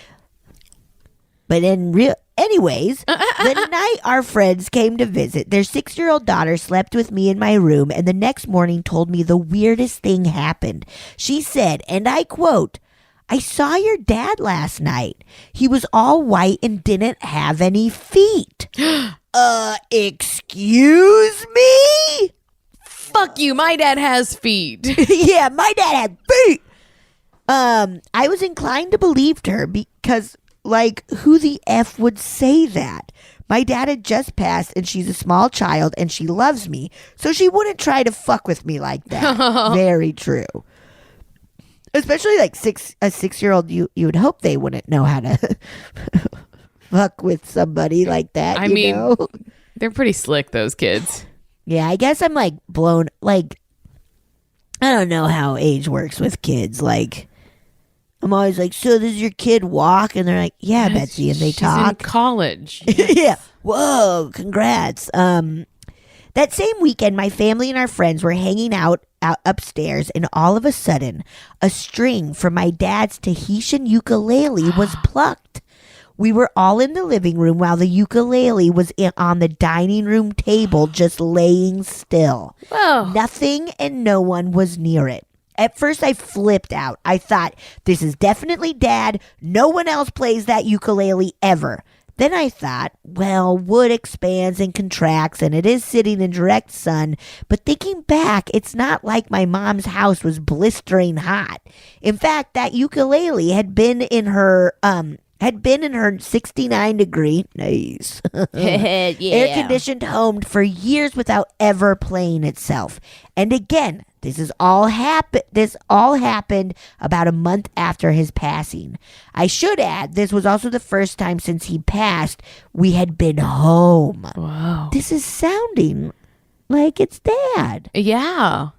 But anyways, the night our friends came to visit, their 6-year-old daughter slept with me in my room and the next morning told me the weirdest thing happened. She said, and I quote, I saw your dad last night. He was all white and didn't have any feet. Excuse me? Fuck you. My dad has feet. Yeah, my dad had feet. I was inclined to believe her because Like, who the F would say that? My dad had just passed, and she's a small child, and she loves me, so she wouldn't try to fuck with me like that. Very true. Especially like a 6-year-old, you would hope they wouldn't know how to fuck with somebody like that. I mean, they're pretty slick, those kids. Yeah, I guess I'm like blown. Like, I don't know how age works with kids. Like, I'm always like, so does your kid walk? And they're like, yeah, Betsy, and they talk. In college. Yeah. Whoa, congrats. That same weekend, my family and our friends were hanging out upstairs, and all of a sudden, a string from my dad's Tahitian ukulele was plucked. We were all in the living room while the ukulele was on the dining room table, just laying still. Whoa. Nothing and no one was near it. At first, I flipped out. I thought, this is definitely Dad. No one else plays that ukulele ever. Then I thought, well, wood expands and contracts, and it is sitting in direct sun. But thinking back, it's not like my mom's house was blistering hot. In fact, that ukulele had been in her 69-degree, nice, air-conditioned home for years without ever playing itself. And again, this all happened about a month after his passing. I should add, this was also the first time since he passed we had been home. Wow. This is sounding like it's Dad. Yeah.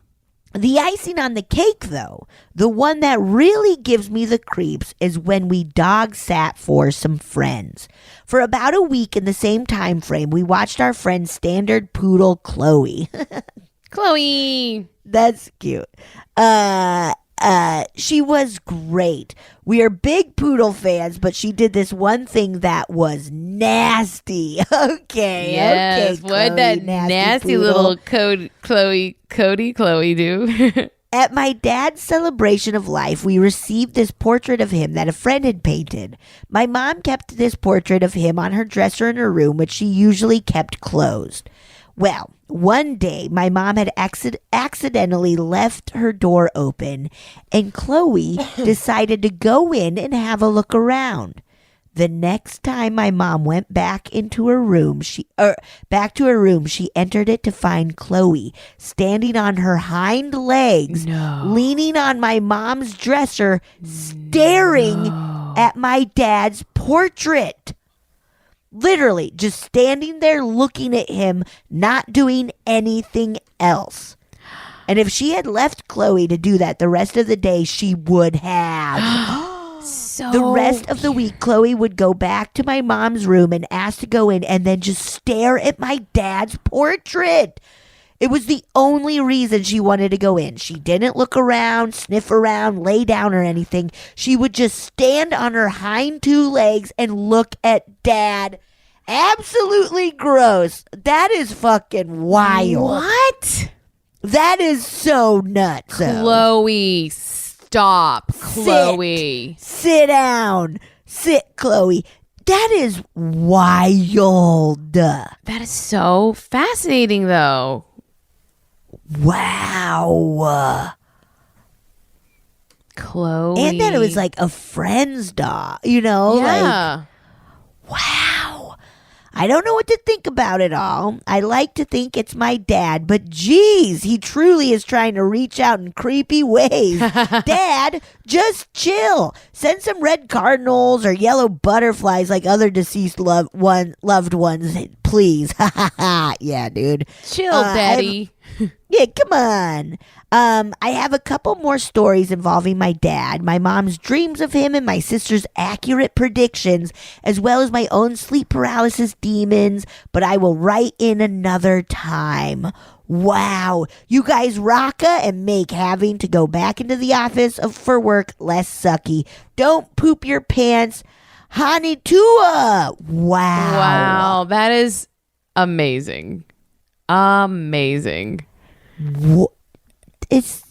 The icing on the cake, though, the one that really gives me the creeps, is when we dog sat for some friends. For about a week in the same time frame, we watched our friend's standard poodle, Chloe. Chloe. That's cute. She was great. We are big poodle fans, but she did this one thing that was nasty. Okay. Yes. What'd that nasty little Chloe do? At my dad's celebration of life, we received this portrait of him that a friend had painted. My mom kept this portrait of him on her dresser in her room, which she usually kept closed. Well, one day, my mom had accidentally left her door open, and Chloe decided to go in and have a look around. The next time my mom went back to her room, she entered it to find Chloe standing on her hind legs, leaning on my mom's dresser, staring at my dad's portrait. Literally, just standing there looking at him, not doing anything else. And if she had left Chloe to do that the rest of the day, she would have. The rest of the week, Chloe would go back to my mom's room and ask to go in and then just stare at my dad's portrait. It was the only reason she wanted to go in. She didn't look around, sniff around, lay down or anything. She would just stand on her hind two legs and look at Dad. Absolutely gross. That is fucking wild. What? That is so nuts. Chloe, stop. Chloe. Sit down. Sit, Chloe. That is wild. That is so fascinating, though. Wow. Chloe. And that it was like a friend's dog, Yeah. Wow. I don't know what to think about it all. I like to think it's my dad, but geez, he truly is trying to reach out in creepy ways. Dad, just chill. Send some red cardinals or yellow butterflies like other deceased loved ones, please. Yeah, dude. Chill, Daddy. Yeah, come on. I have a couple more stories involving my dad, my mom's dreams of him, and my sister's accurate predictions, as well as my own sleep paralysis demons, but I will write in another time. Wow. You guys rocka and make having to go back into the office for work less sucky. Don't poop your pants. Hanitua. Wow. Wow. That is amazing. Amazing. It's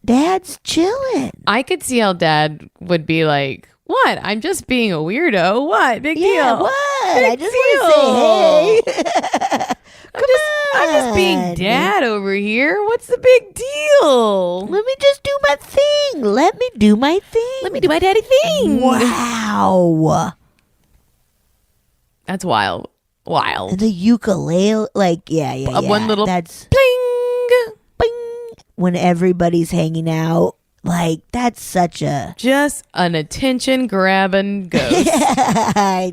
Dad's chilling. I could see how Dad would be like, what? I'm just being a weirdo. What? Big deal. What? Big I just want to say hey. I'm just being dad over here. What's the big deal? Let me just do my thing. Let me do my thing. Let me do my daddy thing. Wow. That's wild. Wild. The ukulele, like, yeah. One little that's bling. bing when everybody's hanging out. Like, that's such a Just an attention grabbing ghost.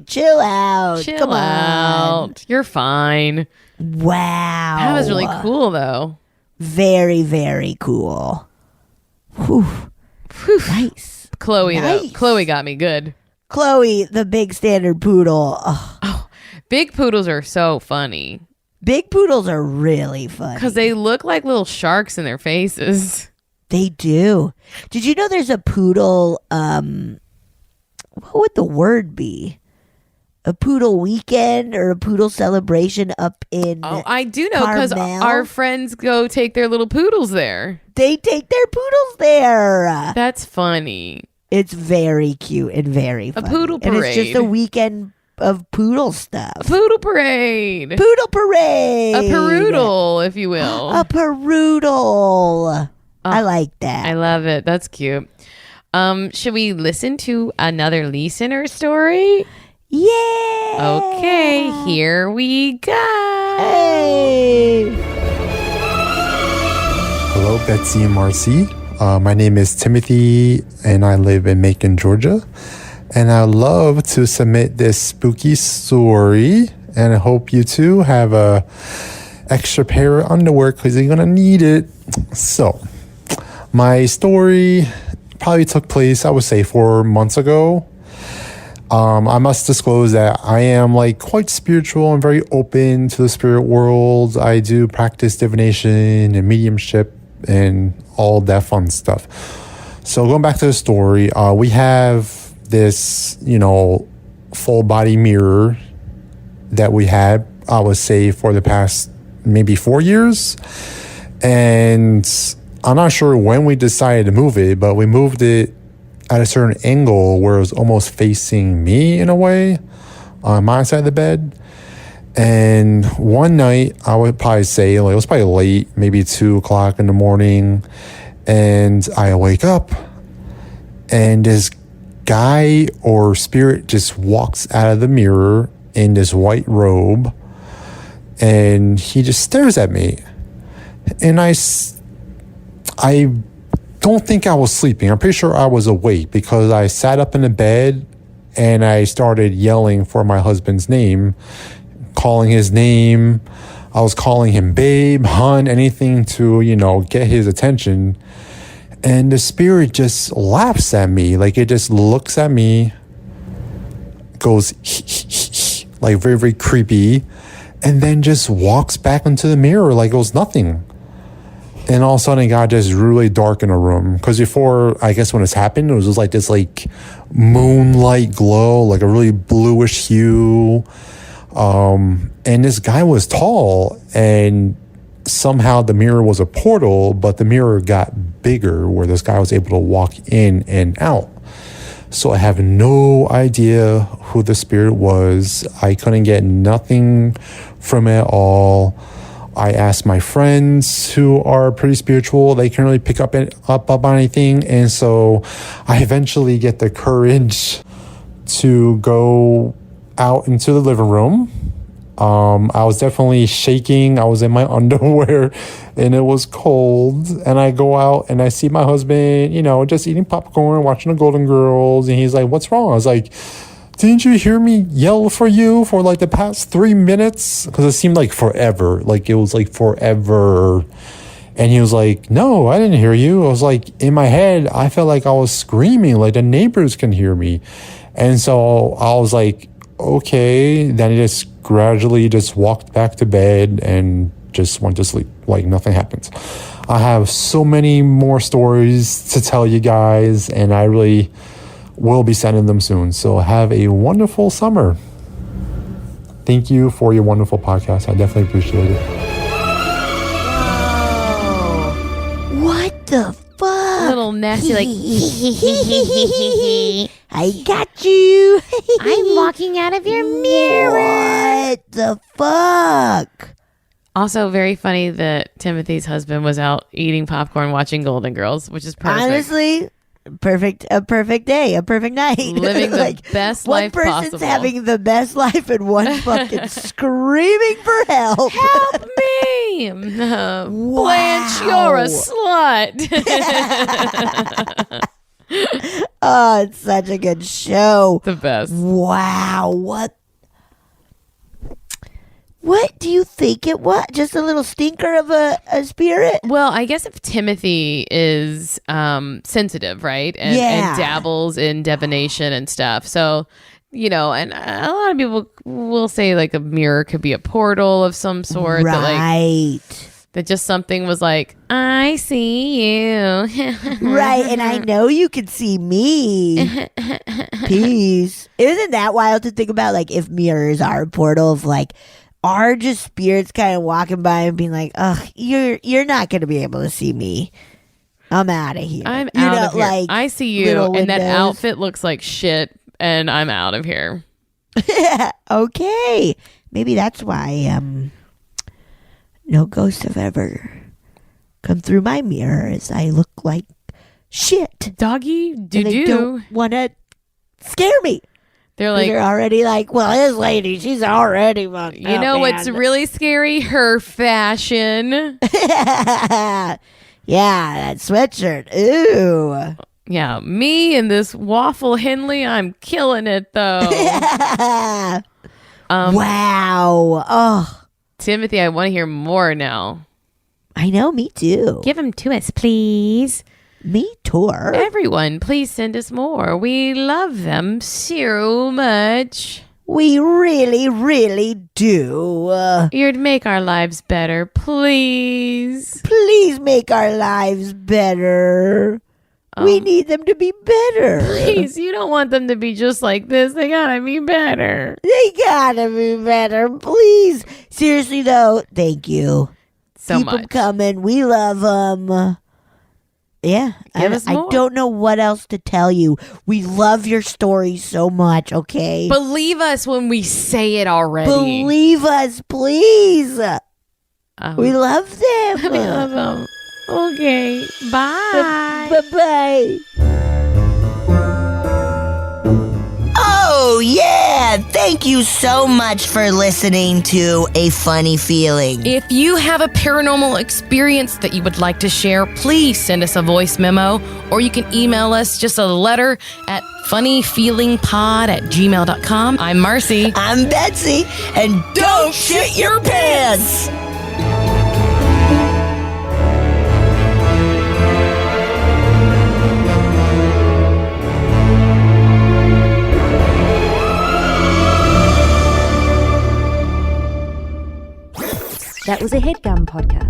chill out. Chill Come out. on. You're fine. Wow. That was really cool, though. Very, very cool. Whew. Nice. Chloe, though. Nice. Chloe got me good. Chloe, the big standard poodle. Ugh. Oh, big poodles are so funny. Big poodles are really funny. Because they look like little sharks in their faces. They do. Did you know there's a poodle, what would the word be? A poodle weekend or a poodle celebration up in Oh, I do know because Carmel? our friends go take their little poodles there. They take their poodles there. That's funny. It's very cute and very funny. poodle And it's just a parade. weekend of poodle stuff. A poodle parade. Poodle parade. A peroodle, if you will. A peroodle. I like that. I love it. That's cute. Should we listen to another listener story? Yeah. Okay, here we go. Hey. Hello, Betsy and Marcy. My name is Timothy, and I live in Macon, Georgia. And I love to submit this spooky story, and I hope you too have a extra pair of underwear because you're gonna need it. So, my story probably took place, I would say, 4 months ago. I must disclose that I am like quite spiritual and very open to the spirit world. I do practice divination and mediumship and all that fun stuff. So going back to the story, we have this, full body mirror that we had, I would say, for the past maybe 4 years. And I'm not sure when we decided to move it, but we moved it at a certain angle where it was almost facing me in a way on my side of the bed. And one night, I would probably say, it was probably late, maybe 2 o'clock in the morning. And I wake up and this guy or spirit just walks out of the mirror in this white robe. And he just stares at me. And I don't think I was sleeping. I'm pretty sure I was awake because I sat up in the bed and I started yelling for my husband's name, calling his name. I was calling him babe, hun, anything to, get his attention. And the spirit just laughs at me. Like it just looks at me, goes like very, very creepy, and then just walks back into the mirror like it was nothing. And all of a sudden it got just really dark in the room. Because before, I guess when this happened, it was just like this like moonlight glow, like a really bluish hue. And this guy was tall, and somehow the mirror was a portal, but the mirror got bigger where this guy was able to walk in and out. So I have no idea who the spirit was. I couldn't get nothing from it at all. I asked my friends who are pretty spiritual. They can't really pick up on anything. And so I eventually get the courage to go out into the living room. I was definitely shaking. I was in my underwear and it was cold. And I go out and I see my husband, just eating popcorn, watching the Golden Girls. And he's like, "What's wrong?" I was like, "Didn't you hear me yell for you for like the past 3 minutes?" Because it seemed like forever. Like it was like forever. And he was like, "No, I didn't hear you." I was like, in my head, I felt like I was screaming, like the neighbors can hear me. And so I was like, okay. Then he just gradually just walked back to bed and just went to sleep. Like nothing happened. I have so many more stories to tell you guys, and I really will be sending them soon. So have a wonderful summer. Thank you for your wonderful podcast. I definitely appreciate it. What the fuck? Little nasty, like, I got you. I'm walking out of your mirror. What the fuck? Also, very funny that Timothy's husband was out eating popcorn, watching Golden Girls, which is perfect. Honestly, a perfect day, a perfect night. Living the best life possible. One person's having the best life and one fucking screaming for help. Help me! Blanche, you're a slut. Oh, it's such a good show. The best. Wow. What do you think it was? Just a little stinker of a spirit? Well, I guess if Timothy is sensitive, right? And dabbles in divination and stuff. So, and a lot of people will say like a mirror could be a portal of some sort. Right. That just something was like, I see you. Right. And I know you can see me. Peace. Isn't that wild to think about? Like if mirrors are a portal of like, are just spirits kind of walking by and being like, ugh, you're not going to be able to see me. I'm out of here. I'm out of here. Like I see you, and that outfit looks like shit, and I'm out of here. Okay. Maybe that's why no ghosts have ever come through my mirror as I look like shit. Doggy, They don't want to scare me. They're like, you're already like, well, this lady, she's already fucked you know what's really scary? Her fashion. Yeah, that sweatshirt. Ooh. Yeah, me and this waffle Henley, I'm killing it though. Wow. Oh, Timothy, I want to hear more now. I know, me too. Give them to us, please. Me too. Everyone, please send us more. We love them so much. We really, really do. You'd make our lives better, please. Please make our lives better. We need them to be better. Please, you don't want them to be just like this. They gotta be better. They gotta be better. Please. Seriously, though, thank you. Keep them coming. We love them. Yeah. Give us more. I don't know what else to tell you. We love your stories so much, okay? Believe us when we say it already. Believe us, please. We love them. We love them. Okay. Bye. Bye-bye. Oh, yeah. Thank you so much for listening to A Funny Feeling. If you have a paranormal experience that you would like to share, please send us a voice memo, or you can email us just a letter at funnyfeelingpod@gmail.com. I'm Marcy. I'm Betsy. And don't shit your pants. That was a HeadGum podcast.